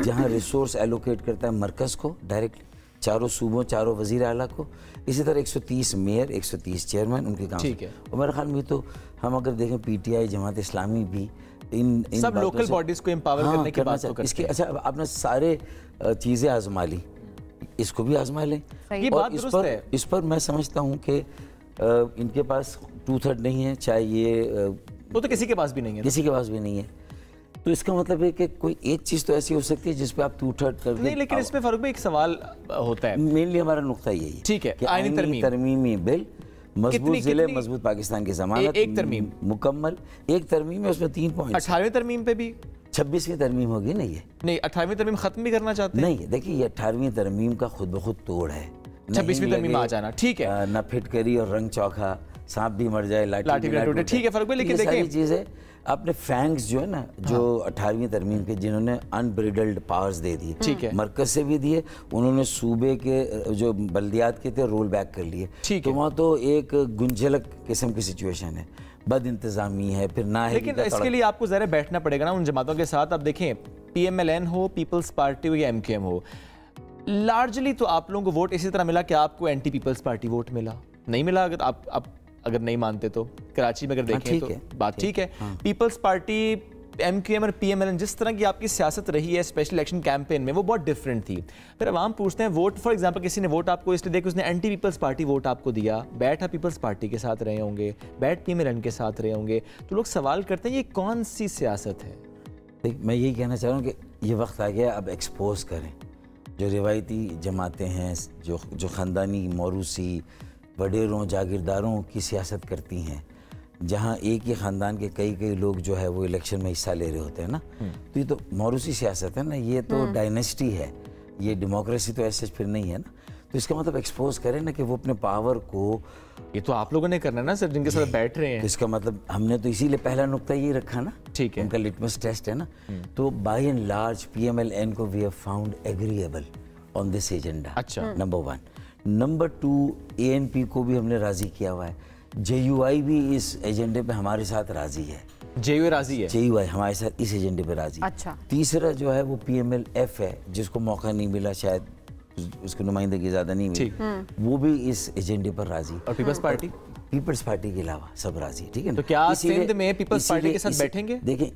जहाँ रिसोर्स एलोकेट करता है मरकज़ को डायरेक्टली, चारों सूबों, चारों वज़ीर आला को। इसी तरह 130 मेयर, 130 चेयरमैन, उनके काम। ठीक है। और मेरे ख्याल में तो हम अगर देखें PTI, जमात इस्लामी भी इन सब लोकल बॉडीज को एम्पावर करने की बात तो करते हैं। अच्छा, आपने सारे चीज़ें आजमा ली, इसको भी आजमा लें। ये और बात दुरुस्त है। इस पर मैं समझता हूँ कि इनके पास 2/3 नहीं है, चाहे ये वो तो किसी के पास भी नहीं है, किसी के पास भी नहीं है। तो इसका मतलब है कि कोई एक चीज़ तो ऐसी हो सकती है जिस पे आप 2/3 कर नहीं। लेकिन इसमें फारूक भाई एक सवाल होता है, मेनली हमारा नुक्ता यही है, ठीक है, कि आईनी तरमीमी बिल, मजबूत जिले, कितनी- मजबूत पाकिस्तान की जमानत, एक तरमीम मुकम्मल एक तरमीम है, उसमें 3 पॉइंट। 18वीं तरमीम पे भी 26वीं तरमीम होगी ना ये? नहीं, 18वीं तरमीम खत्म भी करना चाहते हैं। नहीं, देखिए ये 18वीं तरमीम का खुद ब खुद तोड़ है। 26वीं तरमीम आ जाना, ठीक है। न फिटकरी और रंग चौखा, सांप भी मर जाए लाठी भी ना टूटे, ठीक है फारूक भाई। लेकिन सारी देखिए चीजें अपने फैंक्स जो है ना, जो 18वीं तरमीम के जिन्होंने अनब्रिडल्ड पावर्स दे दिए, ठीक है, मरकज से भी दिए, उन्होंने सूबे के जो बल्दियात के थे रोल बैक कर लिए, ठीक तो है। वहाँ तो एक गुंजलक किस्म की सिचुएशन है, बद इंतजामी है, फिर ना है। लेकिन इसके लिए आपको ज़रा बैठना पड़ेगा ना उन जमातों के साथ। अब देखें, PMLN हो, पीपल्स पार्टी हो या MQM हो, लार्जली तो आप लोगों को वोट इसी तरह मिला कि आपको एंटी पीपल्स पार्टी वोट मिला, नहीं मिला। अगर आप अगर नहीं मानते तो कराची में अगर देखें तो बात ठीक है। पीपल्स पार्टी, MQM और PMLN, जिस तरह की आपकी सियासत रही है स्पेशल इलेक्शन कैंपेन में, वो बहुत डिफरेंट थी। फिर आवाम पूछते हैं वोट, फॉर एग्जांपल किसी ने वोट आपको इसलिए दिया कि उसने एंटी पीपल्स पार्टी वोट आपको दिया, बैठ आप पीपल्स पार्टी के साथ रहे होंगे, बैठ PMLN के साथ रहे होंगे, तो लोग सवाल करते हैं ये कौन सी सियासत है? देख, मैं यही कहना चाह रहा हूँ कि ये वक्त आ गया अब एक्सपोज करें जो रिवायती जमातें हैं, जो ख़ानदानी मौरूसी वडेरों जागीरदारों की सियासत करती हैं, जहाँ एक ही ख़ानदान के कई लोग जो है वो इलेक्शन में हिस्सा ले रहे होते हैं ना, तो ये तो मौरूसी सियासत है ना, ये तो डायनेस्टी है, ये डेमोक्रेसी तो ऐसे फिर नहीं है ना। तो इसका मतलब एक्सपोज करें ना कि वो अपने पावर को, ये तो आप लोगों ने करना ना सर, जिनके साथ बैठ रहे हैं। तो इसका मतलब हमने तो इसीलिए पहला नुक्ता ये रखा ना, ठीक है, उनका लिटमस टेस्ट है ना। तो बाय एंड लार्ज PMLN को we have found agreeable on this agenda. अच्छा, नंबर 1। नंबर 2, ANP को भी हमने राजी किया हुआ है, JUI भी इस एजेंडे पे हमारे साथ राजी है, JUI राजी है, JUI हमारे साथ इस एजेंडे पे राजी। अच्छा। तीसरा जो है वो PMLF है, जिसको मौका नहीं मिला, शायद उसकी नुमाइंदगी ज़्यादा नहीं मिली, वो भी इस एजेंडे पर राजी। और पीपल्स पार्टी? पीपल्स पार्टी के अलावा सब राजी, ठीक है ना। तो क्या सिंध में पीपल्स पार्टी के साथ बैठेंगे? देखें,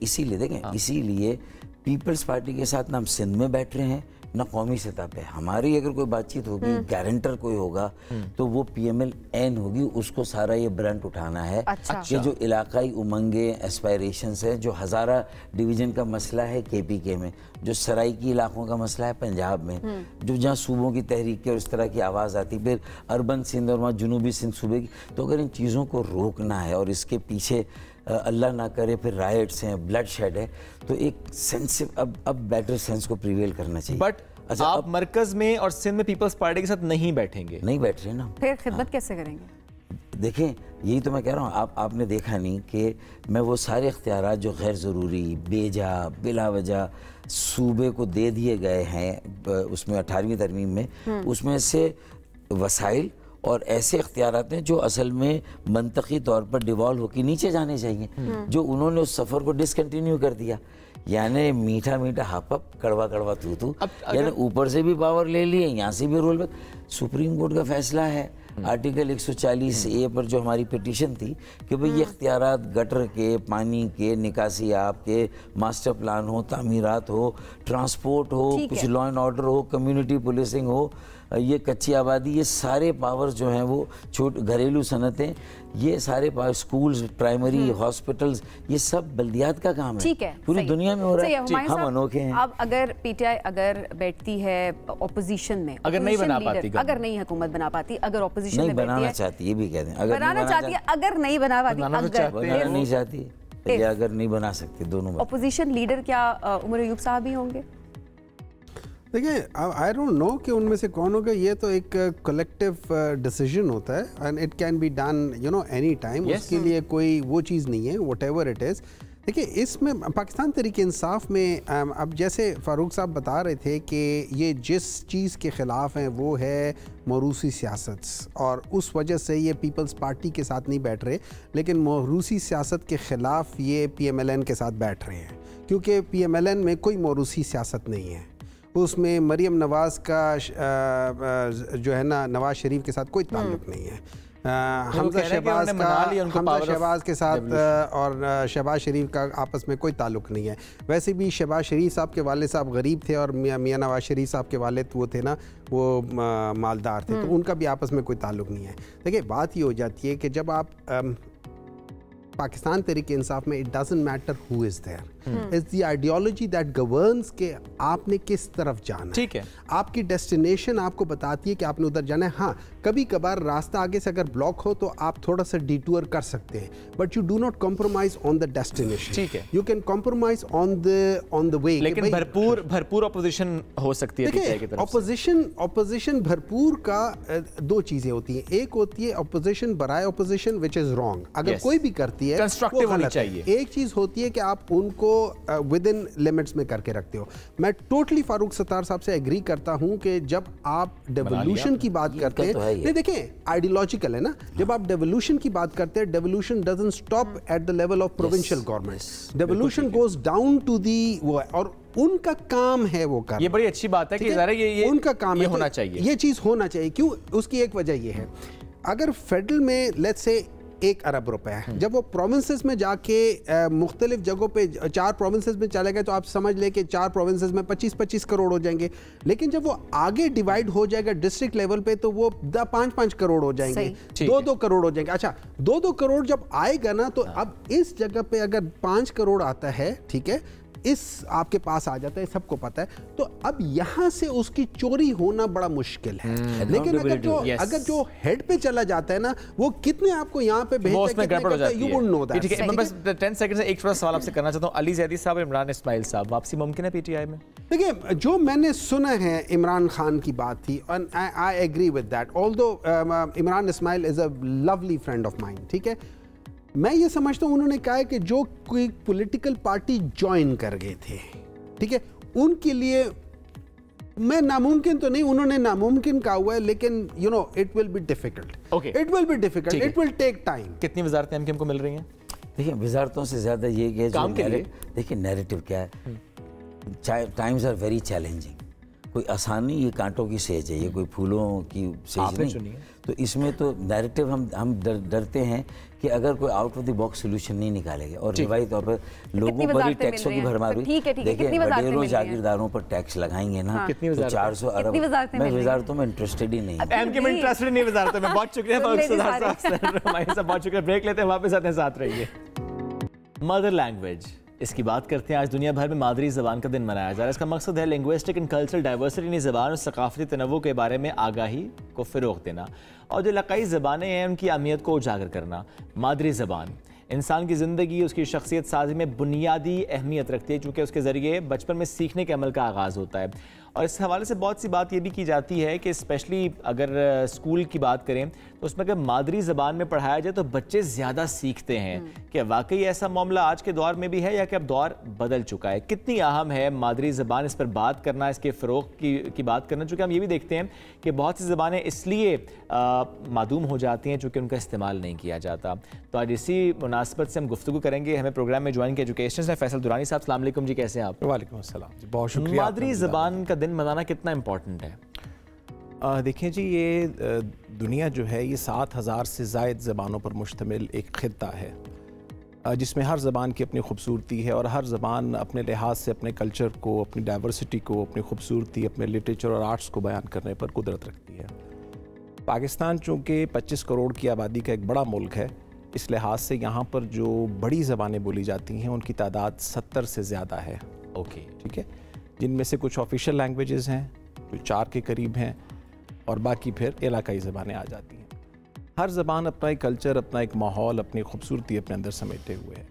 इसीलिए पीपल्स पार्टी के साथ ना हम सिंध में बैठ रहे हैं ना कौमी सतह पे। हमारी अगर कोई बातचीत होगी, गारंटर कोई होगा, तो वो PMLN होगी, उसको सारा ये ब्रांड उठाना है। अच्छा। कि जो इलाकाई उमंगे, एस्पायरेशंस है, जो हज़ारा डिवीज़न का मसला है KPK में, जो सराइकी इलाकों का मसला है पंजाब में, जो जहाँ सूबों की तहरीक और इस तरह की आवाज़ आती, फिर अर्बन सिंध और वहाँ जनूबी सिंध सूबे की, तो अगर इन चीज़ों को रोकना है और इसके पीछे अल्लाह ना करे फिर राइट्स हैं, ब्लड शेड है, तो एक सेंस, अब बेटर सेंस को प्रिवेल करना चाहिए। बट अच्छा, आप मरकज में और सिंध में पीपल्स पार्टी के साथ नहीं बैठेंगे? नहीं बैठ रहे ना, फिर खिदमत कैसे करेंगे? देखें, यही तो मैं कह रहा हूँ, आपने देखा नहीं कि मैं वो सारे इख्तियारात जो गैर ज़रूरी, बेजा, बिला वजह सूबे को दे दिए गए हैं उसमें 18वीं तरमीम में, उसमें से वसाइल और ऐसे इख्तियारात हैं जो असल में मंतकी तौर पर डिवॉल्व होकर नीचे जाने चाहिए, जो उन्होंने उस सफ़र को डिसकंटिन्यू कर दिया। यानी मीठा मीठा हापअप, कड़वा कड़वा तू, यानी ऊपर से भी पावर ले लिए, यहाँ से भी रोल बैक। सुप्रीम कोर्ट का फैसला है आर्टिकल 140A पर जो हमारी पिटीशन थी कि भाई ये इख्तियारात गटर के, पानी के, निकासी आप के, मास्टर प्लान हो, तामीरात हो, ट्रांसपोर्ट हो, कुछ लॉ एंड ऑर्डर हो, कम्युनिटी पुलिसिंग हो, ये कच्ची आबादी, ये सारे पावर्स जो हैं वो घरेलू सनतें, ये सारे स्कूल्स, प्राइमरी हॉस्पिटल्स, ये सब बल्दियात का काम है। ठीक है, पूरी दुनिया में हो रहा है, हम अनोखे हैं। अब अगर PTI अगर बैठती है ऑपोजिशन में, अगर नहीं बना पाती, अगर नहीं हुकूमत बना पाती, अगर ऑपोजिशन में बनाना चाहती, ये भी कहते हैं, अगर बनाना चाहती है, अगर नहीं बना पाती, बनाना नहीं चाहती या अगर नहीं बना सकती, दोनों। ऑपोजिशन लीडर क्या उमर अयूब साहब ही होंगे? देखिए, आई डोंट नो कि उनमें से कौन होगा, ये तो एक कलेक्टिव डिसीजन होता है and it can be done any time. उसके लिए कोई वो चीज़ नहीं है, वट एवर इट इज़। देखिए, इसमें पाकिस्तान तहरीक इंसाफ में अब जैसे फ़ारूक साहब बता रहे थे कि ये जिस चीज़ के ख़िलाफ़ हैं वो है मौरूसी सियासत, और उस वजह से ये पीपल्स पार्टी के साथ नहीं बैठ रहे, लेकिन मौरूसी सियासत के ख़िलाफ़ ये PMLN के साथ बैठ रहे हैं, क्योंकि PMLN में कोई मौरूसी सियासत नहीं है। उसमें मरीम नवाज़ का जो है ना, नवाज़ शरीफ के साथ कोई ताल्लुक़ नहीं है। हमजा शहबाज के साथ और शहबाज शरीफ का आपस में कोई ताल्लुक़ नहीं है। वैसे भी शहबाज शरीफ साहब के वाले साहब गरीब थे और मियाँ नवाज शरीफ साहब के वाले वो थे ना, वो मालदार थे, तो उनका भी आपस में कोई ताल्लुक़ नहीं है। देखिए बात ये हो जाती है कि जब आप पाकिस्तान तहरीक इंसाफ में, it doesn't matter who is there, it's the ideology that governs के आपने किस तरफ जाना। ठीक है, आपकी डेस्टिनेशन आपको बताती है कि आपने उधर जाना है। हाँ, कभी कभार रास्ता आगे से अगर ब्लॉक हो तो आप थोड़ा सा डिटूर कर सकते हैं, but you do not compromise on the destination. ठीक है, you can compromise on the way, लेकिन भरपूर अपोजिशन हो सकती है पीटीआई की तरफ से। ऑपोजिशन भरपूर का दो चीजें होती हैं। एक होती है ऑपोजिशन बराए ऑपोजिशन, विच इज रॉन्ग, अगर कोई भी करती है कंस्ट्रक्टिव होनी चाहिए। एक चीज होती है कि आप उनको विद इन लिमिट्स में करके रखते हो। मैं टोटली फारूक सत्तार साहब से एग्री करता हूं कि जब आप डेवोल्यूशन की बात करते हैं, नहीं देखें आइडियोलॉजिकल है ना, जब आप डेवोल्यूशन की बात करते हैं, devolution doesn't stop at the level of provincial government, devolution goes down to the, और उनका काम है वो करना। ये बड़ी अच्छी बात है कि ये उनका काम ये है, होना चाहिए, ये चीज होना चाहिए। क्यों? उसकी एक वजह ये है, अगर फेडरल में लेट्स से 1 अरब रुपए है, जब वो प्रोविंसेस में जाके मुख्तलिफ जगहों पे 4 प्रोविंसेस में चले गए तो आप समझ ले कि 4 प्रोविंसेस में 25-25 करोड़ हो जाएंगे। लेकिन जब वो आगे डिवाइड हो जाएगा डिस्ट्रिक्ट लेवल पे तो वो 5-5 करोड़ हो जाएंगे, 2-2 करोड़ हो जाएंगे। अच्छा, 2-2 करोड़ जब आएगा ना, तो अब इस जगह पे अगर 5 करोड़ आता है, ठीक है, इस आपके पास आ जाता है, सबको पता है, तो अब यहां से उसकी चोरी होना बड़ा मुश्किल है। लेकिन अगर जो हेड पे चला जाता है ना, वो कितने आपको यहां पे भेजता है, यू वुडंट नो दैट। ठीक है, मैं बस 10 सेकंड से एक छोटा सवाल आपसे करना चाहता हूं। अली जैदी साहब, इमरान इस्माइल साहब, वापसी मुमकिन है पीटीआई में? देखिए, जो मैंने सुना है इमरान खान की बात थी, और I agree with that, although Imran Ismail is a lovely friend of mine, ठीक है, मैं ये समझता हूं उन्होंने कहा है कि जो कोई पॉलिटिकल पार्टी ज्वाइन कर गए थे, ठीक है, उनके लिए मैं नामुमकिन तो नहीं, उन्होंने नामुमकिन कहा हुआ है, लेकिन you know it will be difficult, it will be difficult, it will take time. कितनी वजारतें एमकेएम को मिल रही हैं? देखिए, वजारतों से ज्यादा ये कि देखिए नैरेटिव क्या है, टाइम्स आर वेरी चैलेंजिंग। कोई आसानी, ये कांटों की सेज है, ये कोई फूलों की सेज नहीं। तो इसमें तो नैरेटिव हम डरते हैं कि अगर कोई out of the box solution नहीं निकालेगा, और रिवायती तौर पर लोगों पर ही टैक्सों की भरमार हुई। देखिए, वडेरों जागीरदारों पर टैक्स लगाएंगे ना, तो 400 अरब। मैं वजारतों में इंटरेस्टेड ही नहीं, इंटरेस्टेड नहीं वजारतों में। बहुत शुक्रिया, बहुत शुक्रिया। ब्रेक लेते हैं, वापस आते हैं, साथ रहिए। मदर लैंग्वेज, इसकी बात करते हैं। आज दुनिया भर में मादरी ज़बान का दिन मनाया जा रहा है। इसका मकसद है लिंग्विस्टिक एंड कल्चरल डाइवर्सिटी, यानी ज़बान और सकाफती तनव्वु के बारे में आगाही को फ़रोग़ देना, और जो इलाकाई ज़बानें हैं उनकी अहमियत को उजागर करना। मादरी ज़बान इंसान की ज़िंदगी, उसकी शख्सियत साजी में बुनियादी अहमियत रखती है, क्योंकि उसके ज़रिए बचपन में सीखने के अमल का आगाज़ होता है। और इस हवाले से बहुत सी बात ये भी की जाती है कि स्पेशली अगर स्कूल की बात करें तो उसमें अगर मादरी ज़बान में पढ़ाया जाए तो बच्चे ज़्यादा सीखते हैं। क्या वाकई ऐसा मामला आज के दौर में भी है, या कि अब दौर बदल चुका है? कितनी अहम है मादरी ज़बान, इस पर बात करना, इसके फ़रोग़ की बात करना, चूँकि हम ये भी देखते हैं कि बहुत सी ज़बानें इसलिए मादूम हो जाती हैं चूँकि उनका इस्तेमाल नहीं किया जाता। तो आज इसी मुनासिबत से हम गुफ्तगू करेंगे। हमें प्रोग्राम में ज्वाइन किया एजुकेशनिस्ट है फैसल दुरानी साहब। अस्सलाम वालेकुम जी, कैसे हैं आप? वालेकुम अस्सलाम जी, बहुत शुक्रिया। मादरी ज़बान का दिन मनाना कितना इम्पोर्टेंट है? देखें जी, ये दुनिया जो है ये 7000 से ज़ायद ज़बानों पर मुश्तमिल एक ख़ित्ता है, जिसमें हर ज़बान की अपनी खूबसूरती है, और हर ज़बान अपने लिहाज से अपने कल्चर को, अपनी डाइवर्सिटी को, अपनी खूबसूरती, अपने लिटरेचर और आर्ट्स को बयान करने पर कुदरत रखती है। पाकिस्तान चूँकि 25 करोड़ की आबादी का एक बड़ा मुल्क है, इस लिहाज से यहाँ पर जो बड़ी ज़बानें बोली जाती हैं उनकी तादाद 70 से ज़्यादा है। ओके, ठीक है, जिनमें से कुछ ऑफिशियल लैंग्वेजेस हैं जो 4 के करीब हैं, और बाकी फिर इलाकाई ज़बानें आ जाती हैं। हर ज़बान अपना एक कल्चर, अपना एक माहौल, अपनी खूबसूरती अपने अंदर समेटे हुए है,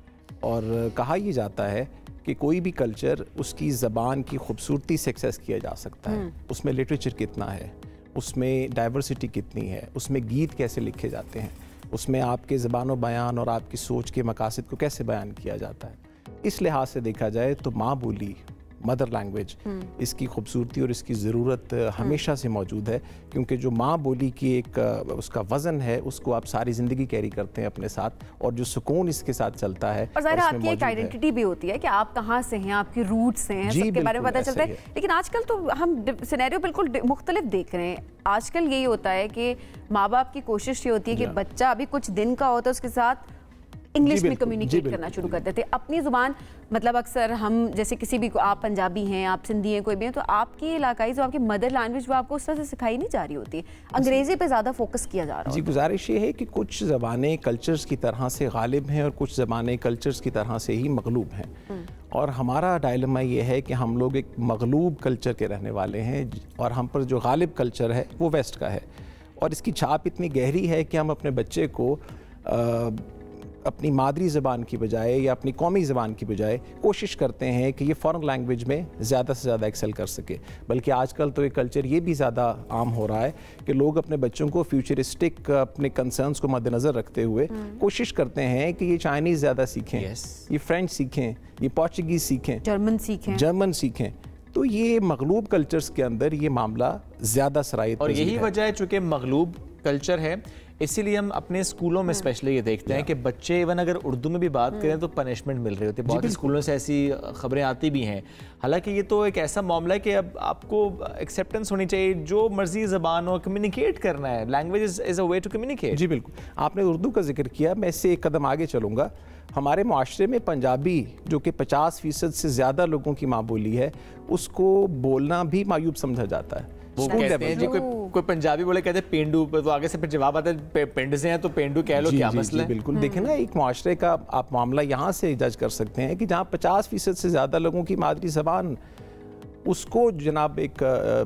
और कहा यह जाता है कि कोई भी कल्चर उसकी ज़बान की खूबसूरती से एक्सेस किया जा सकता है। उसमें लिटरेचर कितना है, उसमें डाइवर्सिटी कितनी है, उसमें गीत कैसे लिखे जाते हैं, उसमें आपके ज़बान बयान और आपकी सोच के मकासद को कैसे बयान किया जाता है। इस लिहाज से देखा जाए तो माँ बोली मदर लैंग्वेज, इसकी खूबसूरती और इसकी ज़रूरत हमेशा से मौजूद है, क्योंकि जो माँ बोली की एक उसका वज़न है उसको आप सारी ज़िंदगी कैरी करते हैं अपने साथ, और जो सुकून इसके साथ चलता है और ज़ाहिर आपकी एक आइडेंटिटी भी होती है कि आप कहाँ से हैं, आपके रूट्स हैं, सबके बारे में पता चलता है। लेकिन आजकल तो हम सिनेरियो बिल्कुल मुख्तलिफ देख रहे हैं। आजकल यही होता है कि माँ बाप की कोशिश ये होती है कि बच्चा अभी कुछ दिन का होता है उसके साथ इंग्लिश में कम्युनिकेट करना शुरू करते थे, अपनी ज़ुबान। मतलब अक्सर हम जैसे किसी भी, आप पंजाबी हैं, आप सिंधी हैं, कोई भी हैं, तो आपकी इलाकाई जो आपकी मदर लैंग्वेज वो आपको उस तरह से सिखाई नहीं जा रही होती, अंग्रेज़ी पे ज़्यादा फोकस किया जा रहा है। जी, गुजारिश ये है कि कुछ ज़बानें कल्चर्स की तरह से गालिब हैं और कुछ ज़बानें कल्चर्स की तरह से ही मगलूब हैं, और हमारा डायलेमा ये है कि हम लोग एक मगलूब कल्चर के रहने वाले हैं और हम पर जो गालिब कल्चर है वो वेस्ट का है, और इसकी छाप इतनी गहरी है कि हम अपने बच्चे को अपनी मादरी ज़बान की बजाय या अपनी कौमी ज़बान की बजाय कोशिश करते हैं कि ये फ़ॉरेन लैंग्वेज में ज़्यादा से ज़्यादा एक्सेल कर सके। बल्कि आजकल तो ये कल्चर ये भी ज़्यादा आम हो रहा है कि लोग अपने बच्चों को फ्यूचरिस्टिक अपने कंसर्न्स को मद्देनज़र रखते हुए कोशिश करते हैं कि ये चाइनीज़ ज़्यादा सीखें, ये फ्रेंच सीखें, ये पोर्चुगीज़ सीखें, जर्मन सीखें। तो ये मगलूब कल्चर्स के अंदर ये मामला ज़्यादा सराइत और यही वजह है चूँकि मगलूब कल्चर है, इसीलिए हम अपने स्कूलों में स्पेशली ये देखते हैं कि बच्चे इवन अगर उर्दू में भी बात करें तो पनिशमेंट मिल रही होती है। बहुत स्कूलों से ऐसी खबरें आती भी हैं। हालांकि ये तो एक ऐसा मामला है कि अब आपको एक्सेप्टेंस होनी चाहिए, जो मर्जी ज़बान हो, कम्युनिकेट करना है। Language is a way to communicate. जी बिल्कुल, आपने उर्दू का जिक्र किया, मैं इससे एक कदम आगे चलूँगा। हमारे माशरे में पंजाबी, जो कि 50% से ज़्यादा लोगों की माँ बोली है, उसको बोलना भी मायूब समझा जाता है। वो कहते हैं जी, कोई पंजाबी बोले कहते हैं पेंडू, तो आगे से फिर जवाब आता है पेंड से हैं तो पेंडू कह लो, क्या मसला है। बिल्कुल, देखें ना, एक माशरे का आप मामला यहाँ से जज कर सकते हैं कि जहाँ 50% से ज़्यादा लोगों की मादरी ज़बान, उसको जनाब एक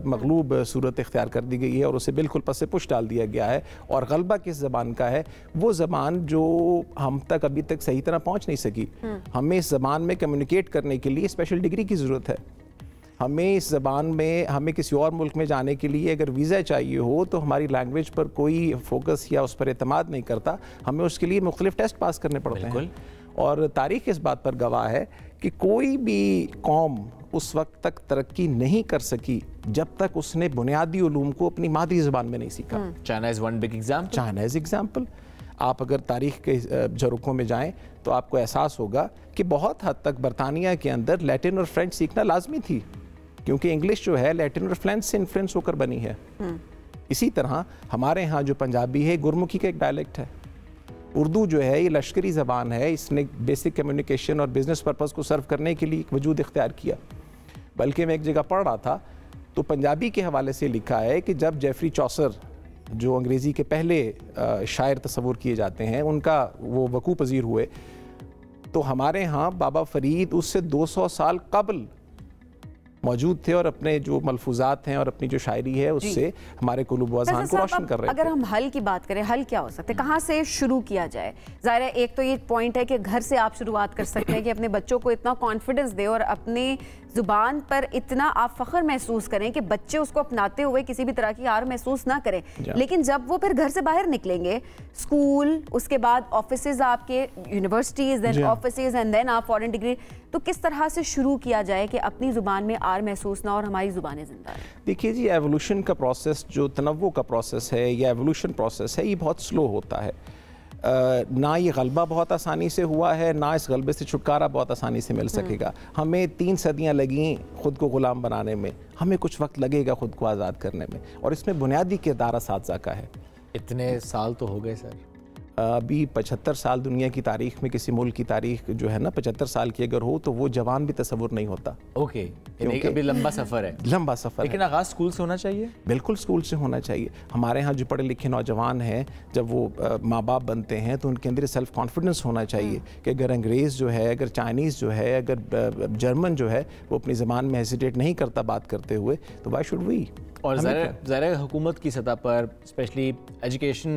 मगलूब सूरत इख्तियार कर दी गई है और उसे बिल्कुल पस पुश डाल दिया गया है। और गलबा किस ज़बान का है? वो ज़बान जो हम तक अभी तक सही तरह पहुँच नहीं सकी। हमें इस ज़बान में कम्युनिकेट करने के लिए स्पेशल डिग्री की ज़रूरत है। हमें इस ज़बान में, हमें किसी और मुल्क में जाने के लिए अगर वीज़ा चाहिए हो तो हमारी लैंग्वेज पर कोई फोकस या उस पर एतमाद नहीं करता, हमें उसके लिए मुख्तलिफ टेस्ट पास करने पड़ते हैं। और तारीख़ इस बात पर गवाह है कि कोई भी कौम उस वक्त तक तरक्की नहीं कर सकी जब तक उसने बुनियादी उलूम को अपनी मादरी ज़बान में नहीं सीखा। China is one big example. China is example. आप अगर तारीख़ के झरोकों में जाएँ तो आपको एहसास होगा कि बहुत हद तक बरतानिया के अंदर लैटिन और फ्रेंच सीखना लाजमी थी, क्योंकि इंग्लिश जो है लैटिन और फ्रेंच से इन्फ्लुएंस होकर बनी है। इसी तरह हमारे यहाँ जो पंजाबी है गुरमुखी का एक डायलेक्ट है। उर्दू जो है ये लश्करी ज़बान है, इसने बेसिक कम्युनिकेशन और बिज़नेस पर्पज़ को सर्व करने के लिए एक वजूद इख्तियार किया। बल्कि मैं एक जगह पढ़ रहा था तो पंजाबी के हवाले से लिखा है कि जब जेफरी चौसर, जो अंग्रेज़ी के पहले शायर तस्वुर किए जाते हैं, उनका वो वकू पजीर हुए, तो हमारे यहाँ बाबा फरीद उससे 200 साल कबल मौजूद थे और अपने जो मलफूजात हैं और अपनी जो शायरी है उससे हमारे कुलूब वज़ान को रोशन कर रहे थे। अगर हम हल की बात करें, हल क्या हो सकता है, कहाँ से शुरू किया जाए? ज़ाहिर है एक तो ये पॉइंट है कि घर से आप शुरुआत कर सकते हैं कि अपने बच्चों को इतना कॉन्फिडेंस दें और अपनी ज़ुबान पर इतना आप फ़ख्र महसूस करें कि बच्चे उसको अपनाते हुए किसी भी तरह की आर महसूस ना करें। लेकिन जब वो फिर घर से बाहर निकलेंगे, स्कूल, उसके बाद ऑफिसेज, आपके universities, then offices and then आप फॉरेन डिग्री, तो किस तरह से शुरू किया जाए कि अपनी ज़ुबान में आर महसूस ना और हमारी ज़ुबानें ज़िंदा रहें? देखिए जी, एवोल्यूशन का प्रोसेस, जो तनव्वु का प्रोसेस है या एवोल्यूशन प्रोसेस है, ये बहुत स्लो होता है। ना ये गलबा बहुत आसानी से हुआ है, ना इस गलबे से छुटकारा बहुत आसानी से मिल सकेगा। हमें 3 सदियाँ लगी ख़ुद को ग़ुलाम बनाने में, हमें कुछ वक्त लगेगा ख़ुद को आज़ाद करने में, और इसमें बुनियादी किरदार असातिज़ा का है। इतने साल तो हो गए सर, अभी 75 साल दुनिया की तारीख में किसी मुल्क की तारीख जो है ना 75 साल की अगर हो तो वो जवान भी तस्वुर नहीं होता। ओके, अभी लंबा सफ़र है। लंबा सफ़र, लेकिन आगाज़ स्कूल से होना चाहिए। बिल्कुल स्कूल से होना चाहिए। हमारे यहाँ जो पढ़े लिखे नौजवान हैं, जब वो माँ बाप बनते हैं तो उनके अंदर सेल्फ कॉन्फिडेंस होना चाहिए कि अगर अंग्रेज़ जो है, अगर चाइनीज़ जो है, अगर जर्मन जो है वो अपनी ज़बान में हेजिटेट नहीं करता बात करते हुए, तो वाई शुड वी। और ज़रा हुकूमत की सतह पर स्पेशली एजुकेशन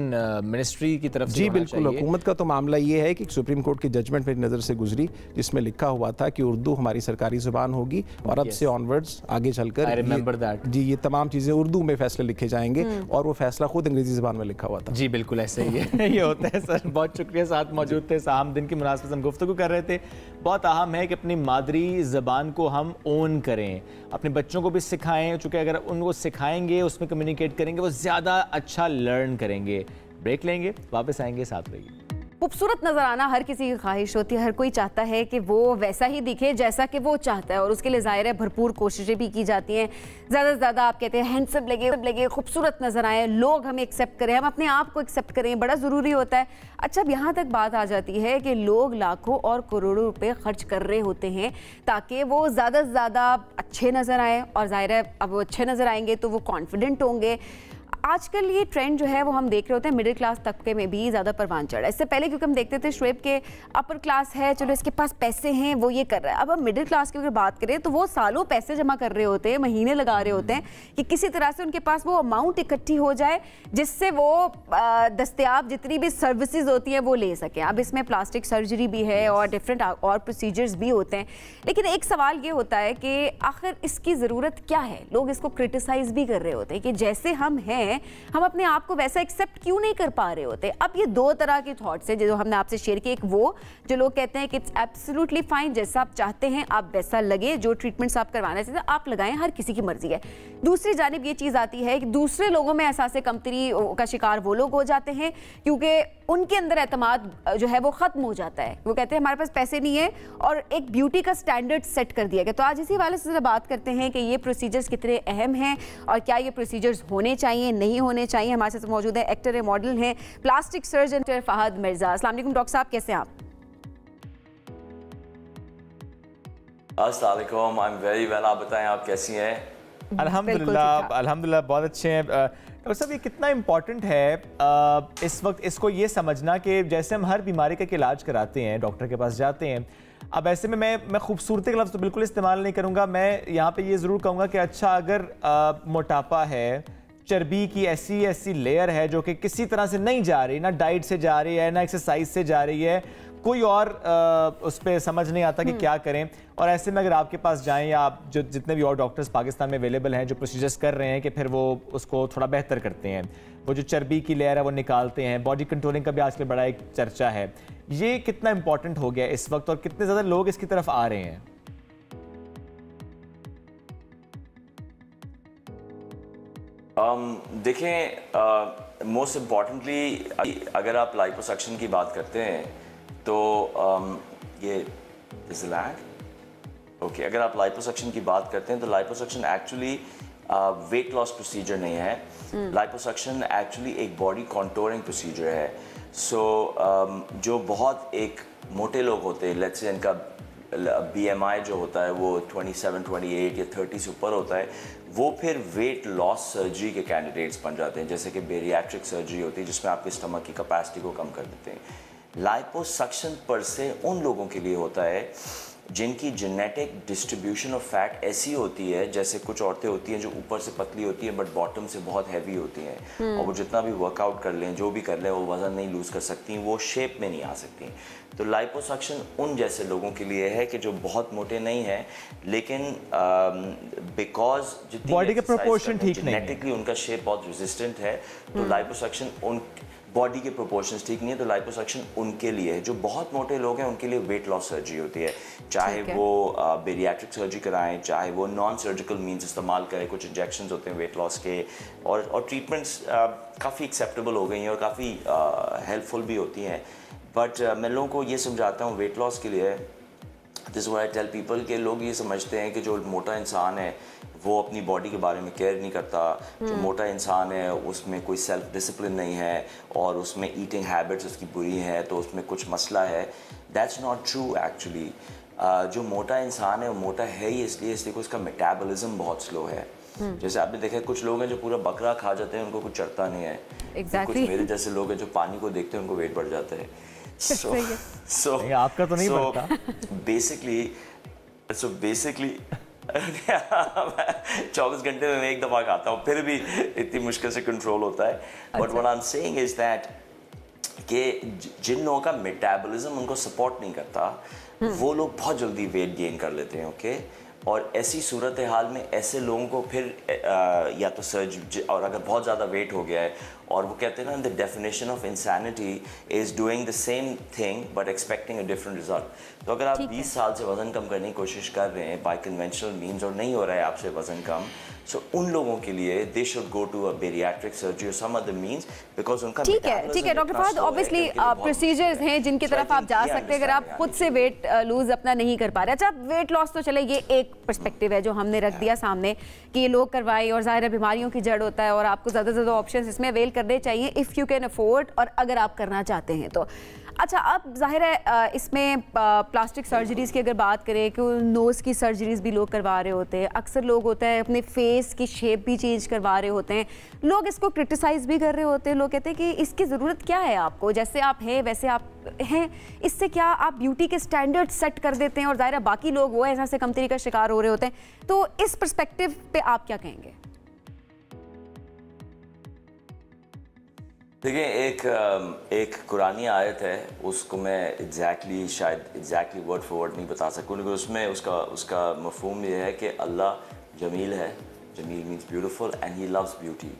मिनिस्ट्री की तरफ से जी बिल्कुल, हुकूमत का तो मामला ये है कि सुप्रीम कोर्ट की जजमेंट मेरी नज़र से गुजरी जिसमें लिखा हुआ था कि उर्दू हमारी सरकारी ज़ुबान होगी और अब से ऑनवर्ड्स आगे चलकर जी ये तमाम चीज़ें उर्दू में फैसले लिखे जाएंगे और वो फैसला खुद अंग्रेजी ज़ुबान में लिखा हुआ था। जी बिल्कुल ऐसे ही है ये होता है सर। बहुत शुक्रिया, साथ मौजूद थे साहम दिन की मुनासिबत से हम गुफ्तगू कर रहे थे। बहुत अहम है कि अपनी मादरी ज़बान को हम ओन करें, अपने बच्चों को भी सिखाएं, चूँकि अगर उनको सिखाएंगे उसमें कम्युनिकेट करेंगे वो ज़्यादा अच्छा लर्न करेंगे। ब्रेक लेंगे, वापस आएंगे, साथ रहिए। खूबसूरत नज़र आना हर किसी की ख्वाहिश होती है, हर कोई चाहता है कि वो वैसा ही दिखे जैसा कि वो चाहता है और उसके लिए ज़ाहिर है भरपूर कोशिशें भी की जाती हैं। ज़्यादा से ज़्यादा आप कहते हैं हैंडसम लगे, खूबसूरत नज़र आए, लोग हमें एक्सेप्ट करें, हम अपने आप को एक्सेप्ट करें, बड़ा ज़रूरी होता है। अच्छा, अब यहाँ तक बात आ जाती है कि लोग लाखों और करोड़ों रुपए खर्च कर रहे होते हैं ताकि वो ज़्यादा से ज़्यादा अच्छे नज़र आए और ज़ाहिर है अब वो अच्छे नज़र आएंगे तो वो कॉन्फिडेंट होंगे। आजकल ये ट्रेंड जो है वो हम देख रहे होते हैं मिडिल क्लास तबके में भी ज़्यादा परवान चढ़ा है। इससे पहले क्योंकि हम देखते थे शुएब के अपर क्लास है, चलो इसके पास पैसे हैं, वो ये कर रहा है। अब हम मिडिल क्लास की अगर बात करें तो वो सालों पैसे जमा कर रहे होते हैं, महीने लगा रहे होते हैं कि किसी तरह से उनके पास वो अमाउंट इकट्ठी हो जाए जिससे वो दस्तयाब जितनी भी सर्विसेज होती हैं वो ले सकें। अब इसमें प्लास्टिक सर्जरी भी है और डिफरेंट और प्रोसीजर्स भी होते हैं, लेकिन एक सवाल ये होता है कि आखिर इसकी ज़रूरत क्या है। लोग इसको क्रिटिसाइज़ भी कर रहे होते हैं कि जैसे हम हैं हम अपने आप को वैसा एक्सेप्ट क्यों नहीं कर पा रहे होते। अब ये दो तरह के थॉट्स हैं जो हमने आपसे शेयर किए। एक वो जो लोग कहते हैं कि इट्स एब्सोल्युटली फाइन, जैसा आप चाहते हैं आप वैसा लगे, जो ट्रीटमेंट्स आप करवाना चाहते हैं आप लगाएं, हर किसी की मर्जी है। दूसरी जानिब ये चीज़ आती है कि दूसरे लोगों में एहसास कमतरी का शिकार वो लोग हो जाते हैं क्योंकि उनके अंदर एतमाद जो है वो ख़त्म हो जाता है। वो कहते हैं हमारे पास पैसे नहीं है और एक ब्यूटी का स्टैंडर्ड सेट कर दिया गया। तो आज इसी वाले से बात करते हैं कि ये प्रोसीजर्स कितने अहम हैं और क्या ये प्रोसीजर्स होने चाहिए, नहीं होने चाहिए। हमारे साथ मौजूद है एक्टर है, मॉडल हैं, प्लास्टिक सर्जन फहद मिर्जा। अस्सलाम वालेकुम डॉक्टर साहब, कैसे हैं आप? अस्सलाम वालेकुम, आई एम वेरी वेल। आप बताएं आप कैसी हैं? अल्हम्दुलिल्लाह बहुत अच्छे हैं। डॉक्टर साहब, ये कितना इम्पॉर्टेंट है इस वक्त इसको ये समझना कि जैसे हम हर बीमारी का इलाज कराते हैं, डॉक्टर के पास जाते हैं, अब ऐसे में मैं खूबसूरती का लफ्ज़ तो बिल्कुल इस्तेमाल नहीं करूँगा। मैं यहाँ पे ये ज़रूर कहूँगा कि अच्छा अगर मोटापा है, चर्बी की ऐसी लेयर है जो कि किसी तरह से नहीं जा रही, ना डाइट से जा रही है ना एक्सरसाइज से जा रही है, कोई और उस पर समझ नहीं आता कि क्या करें। और ऐसे में अगर आपके पास जाएं या आप जो जितने भी और डॉक्टर्स पाकिस्तान में अवेलेबल हैं जो प्रोसीजर्स कर रहे हैं कि फिर वो उसको थोड़ा बेहतर करते हैं, वो जो चर्बी की लेयर है वो निकालते हैं, बॉडी कंट्रोलिंग का भी आजकल बड़ा एक चर्चा है, ये कितना इंपॉर्टेंट हो गया इस वक्त और कितने ज़्यादा लोग इसकी तरफ आ रहे हैं? देखें, मोस्ट इम्पॉर्टेंटली अगर आप लाइपोसक्शन की बात करते हैं तो ये ओके, अगर आप लाइपोसक्शन की बात करते हैं तो liposuction actually weight loss procedure नहीं है। लाइपोसक्शन एक्चुअली एक बॉडी कॉन्टोरिंग प्रोसीजर है। सो जो बहुत एक मोटे लोग होते हैं, लेट्स से इनका BMI जो होता है वो 27, 28 या 30 से ऊपर होता है, वो फिर वेट लॉस सर्जरी के कैंडिडेट्स बन जाते हैं, जैसे कि बेरियाट्रिक सर्जरी होती है जिसमें आपके स्टमक की कैपेसिटी को कम कर देते हैं। लाइपोसक्शन पर से उन लोगों के लिए होता है जिनकी जेनेटिक डिस्ट्रीब्यूशन ऑफ फैट ऐसी होती है, जैसे कुछ औरतें होती हैं जो ऊपर से पतली होती हैं बट बॉटम से बहुत हैवी होती हैं और वो जितना भी वर्कआउट कर लें, जो भी कर लें, वो वज़न नहीं लूज़ कर सकती, वो शेप में नहीं आ सकती। तो लाइपोसक्शन उन जैसे लोगों के लिए है कि जो बहुत मोटे नहीं हैं लेकिन बिकॉज जितनी बॉडी के प्रोपोर्शन ठीक नहीं है, जेनेटिकली उनका शेप बहुत रेजिस्टेंट है, तो लाइपोसक्शन उन बॉडी के प्रोपोर्शंस ठीक नहीं है, तो लाइपोसक्शन उनके लिए है। जो बहुत मोटे लोग हैं उनके लिए वेट लॉस सर्जरी होती है, चाहे वो बेरियाट्रिक सर्जरी कराएं, चाहे वो नॉन सर्जिकल मीन्स इस्तेमाल करें। कुछ इंजेक्शंस होते हैं वेट लॉस के और ट्रीटमेंट्स काफ़ी एक्सेप्टेबल हो गई हैं और काफ़ी हेल्पफुल भी होती हैं। बट मैं लोगों को ये समझाता हूँ वेट लॉस के लिए, this what I tell people, के लोग ये समझते हैं कि जो मोटा इंसान है वो अपनी बॉडी के बारे में केयर नहीं करता, जो मोटा इंसान है उसमें कोई सेल्फ डिसिप्लिन नहीं है और उसमें ईटिंग हैबिट्स उसकी बुरी हैं तो उसमें कुछ मसला है। That's not true actually. जो मोटा इंसान है वो मोटा है ही इसलिए उसका मेटाबॉलिज्म बहुत स्लो है। जैसे आपने देखा है कुछ लोग हैं जो पूरा बकरा खा जाते हैं, उनको कुछ चढ़ता नहीं है। कुछ मेरे जैसे लोग हैं जो पानी को देखते हैं उनको वेट बढ़ जाता है। आपका तो नहीं बढ़ता। बेसिकली 24 घंटे में मैं एक दफ़ा खाता हूँ, फिर भी इतनी मुश्किल से कंट्रोल होता है। But what I am saying is that कि जिन लोगों का मेटाबॉलिज्म उनको सपोर्ट नहीं करता, वो लोग बहुत जल्दी वेट गेन कर लेते हैं, ओके। और ऐसी सूरत हाल में ऐसे लोगों को फिर या तो सर्ज, और अगर बहुत ज़्यादा वेट हो गया है, और वो कहते हैं ना, the definition of insanity is doing the same thing but expecting a different result. तो अगर आप 20 साल से वज़न कम करने की कोशिश कर रहे हैं बाय कन्वेंशनल मीन्स और नहीं हो रहा है आपसे वज़न कम, सो उन लोगों के लिए they should go to a bariatric surgery और सम अदर मींस, बिकॉज़ उनका ठीक है डॉक्टर फहद, ऑब्वियसली प्रोसीजर्स हैं जिनकी तरफ आप जा सकते हैं अगर आप खुद से वेट लूज अपना नहीं कर पा रहे। अच्छा, वेट लॉस तो चले, ये एक पर्सपेक्टिव है जो हमने रख दिया सामने कि ये लोग करवाए और ज़ाहिर है बीमारियों की जड़ होता है और आपको ज़्यादा से ज़्यादा ऑप्शंस इसमें अवेल करने चाहिए इफ़ यू कैन अफोर्ड, और अगर आप करना चाहते हैं तो। अच्छा, अब जाहिर है इसमें प्लास्टिक सर्जरीज़ की अगर बात करें कि नोज़ की सर्जरीज़ भी लोग करवा रहे होते हैं, अक्सर लोग होता है अपने फेस की शेप भी चेंज करवा रहे होते हैं, लोग इसको क्रिटिसाइज़ भी कर रहे होते हैं, लोग कहते हैं कि इसकी ज़रूरत क्या है आपको, जैसे आप हैं वैसे आप हैं, इससे क्या आप ब्यूटी के स्टैंडर्ड सेट कर देते हैं और ज़ाहिर है बाकी लोग वो ऐसा से कमतरी का शिकार हो रहे होते हैं। तो इस पर्सपेक्टिव पे आप क्या कहेंगे? देखिए, एक कुरानी आयत है, उसको मैं एग्जैक्टली वर्ड फॉर वर्ड नहीं बता सकूँ, लेकिन उसमें उसका मफहूम ये है कि अल्लाह जमील है, जमील means beautiful, and he loves beauty.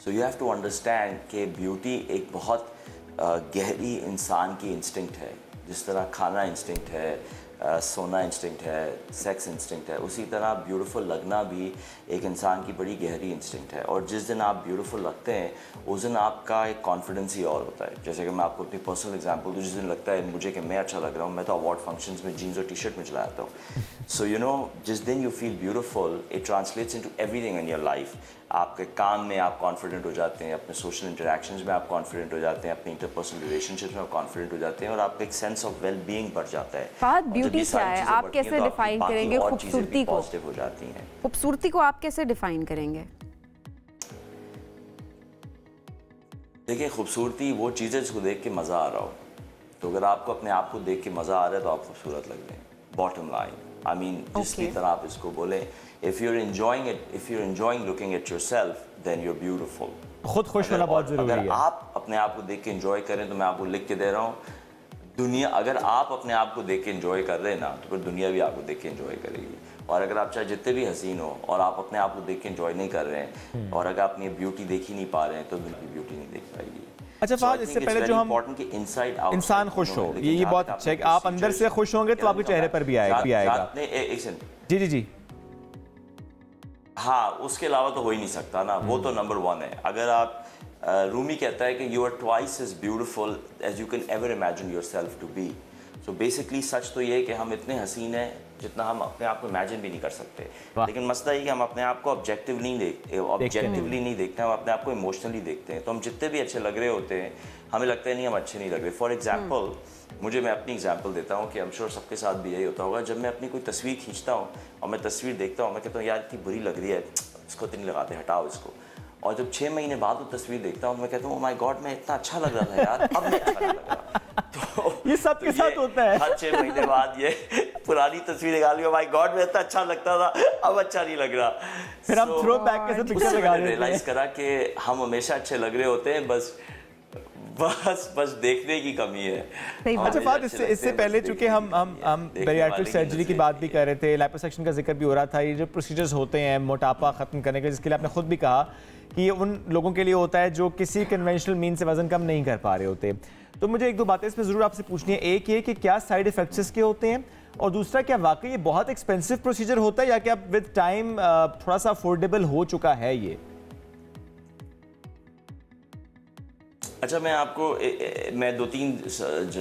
So you have to understand कि ब्यूटी एक बहुत गहरी इंसान की इंस्टिंक्ट है, जिस तरह खाना इंस्टिंक्ट है, सोना इंस्टिंक्ट है, सेक्स इंस्टिंक्ट है, उसी तरह ब्यूटीफुल लगना भी एक इंसान की बड़ी गहरी इंस्टिंक्ट है। और जिस दिन आप ब्यूटीफुल लगते हैं उस दिन आपका एक कॉन्फिडेंस ही और होता है। जैसे कि मैं आपको अपनी पर्सनल एग्जांपल दूँ, जिस दिन लगता है मुझे कि मैं अच्छा लग रहा हूँ, मैं तो अवार्ड फंक्शंस में जीन्स और टी शर्ट में चला जाता हूँ। सो यू नो, जिस दिन you feel beautiful, it translates into everything in your life. आपके काम में आप कॉन्फिडेंट हो जाते हैं, अपने सोशल इंटरेक्शंस में आप कॉन्फिडेंट हो जाते हैं, अपने इंटरपर्सनल रिलेशनशिप्स में आप कॉन्फिडेंट हो जाते हैं, और आपका एक सेंस ऑफ वेल बीइंग बढ़ जाता है। बात ब्यूटी क्या है, आप कैसे डिफाइन करेंगे खूबसूरती को? पॉजिटिव हो जाती हैं। खूबसूरती को आप कैसे डिफाइन करेंगे? देखिए, खूबसूरती वो चीज़ है जिसको देख के मज़ा आ रहा हो। तो अगर आपको अपने आप को देख के मज़ा आ रहा है तो आप खूबसूरत लग रहे हैं, बॉटम लाइन। आई मीन, जिसकी तरह आप इसको बोलें, if you are enjoying looking at yourself, then you are beautiful. खुद खुश होना बहुत ज़रूरी है। अगर आप अपने आप को देख के एंजॉय करें, तो मैं आपको लिख के दे रहा हूँ, दुनिया, अगर आप अपने आप को देख के एंजॉय कर रहे हैं ना, तो फिर दुनिया भी आपको देख के एंजॉय करेगी। और अगर आप चाहे जितने भी हसीन हो और आप अपने आप को देख के एंजॉय नहीं कर रहे हैं, और अगर आप अपनी ब्यूटी देख ही नहीं पा रहे हैं, तो बिल्कुल ब्यूटी नहीं देख पाएगी। अच्छा फहद, इससे पहले जो हम इंसान खुश हो, ये बहुत अच्छा है कि आप अंदर से खुश होंगे तो आपके चेहरे पर भी आएगा। जी जी जी, हाँ, उसके अलावा तो हो ही नहीं सकता ना, वो तो नंबर 1 है। अगर आप रूमी कहता है कि you are twice as beautiful as you can ever imagine yourself to be. So basically सच तो ये है कि हम इतने हसीन हैं जितना हम अपने आप को इमेजिन भी नहीं कर सकते। लेकिन मसला ये कि हम अपने आप को ऑब्जेक्टिवली नहीं देखते, हम अपने आप को इमोशनली देखते हैं। तो हम जितने भी अच्छे लग रहे होते हैं, हमें लगता है नहीं हम अच्छे नहीं लग रहे। फॉर एग्जाम्पल, मैं अपनी एग्जाम्पल देता हूँ कि आई एम श्योर सबके साथ भी यही होता होगा। जब मैं अपनी कोई तस्वीर खींचता हूँ और मैं तस्वीर देखता हूँ, मैं कहता हूँ यार इतनी बुरी लग रही है, इसको तो नहीं लगाते, हटाओ इसको। और जब 6 महीने बाद वो तस्वीर देखता हूँ, मैं कहता हूँ माय गॉड, मैं इतना अच्छा लग रहा था यार, अब मैं अच्छा नहीं लग रहा। तो ये सबके साथ होता है। हर 6 महीने बाद ये पुरानी तस्वीर निकाल ली, माय गॉड मैं इतना अच्छा लगता था, अब अच्छा नहीं लग रहा। फिर हम थ्रो बैक के साथ पिक्चर लगा रहे हैं। रियलाइज करा कि हम हमेशा अच्छे लग रहे होते हैं, बस देखने की कमी है। अच्छा फहद, इससे पहले चूंकि हम बैरियाट्रिक सर्जरी की बात भी कर रहे थे, लाइपोसक्शन का जिक्र भी हो रहा था, ये जो प्रोसीजर्स होते हैं मोटापा ख़त्म करने के, जिसके लिए आपने खुद भी कहा कि ये उन लोगों के लिए होता है जो किसी कन्वेंशनल मीन से वज़न कम नहीं कर पा रहे होते। तो मुझे 1-2 बातें इसमें ज़रूर आपसे पूछनी है। एक ये कि क्या साइड इफ़ेक्ट्स इसके होते हैं, और दूसरा क्या वाकई ये बहुत एक्सपेंसिव प्रोसीजर होता है या क्या विद टाइम थोड़ा सा अफोर्डेबल हो चुका है ये? अच्छा, मैं आपको मैं 2-3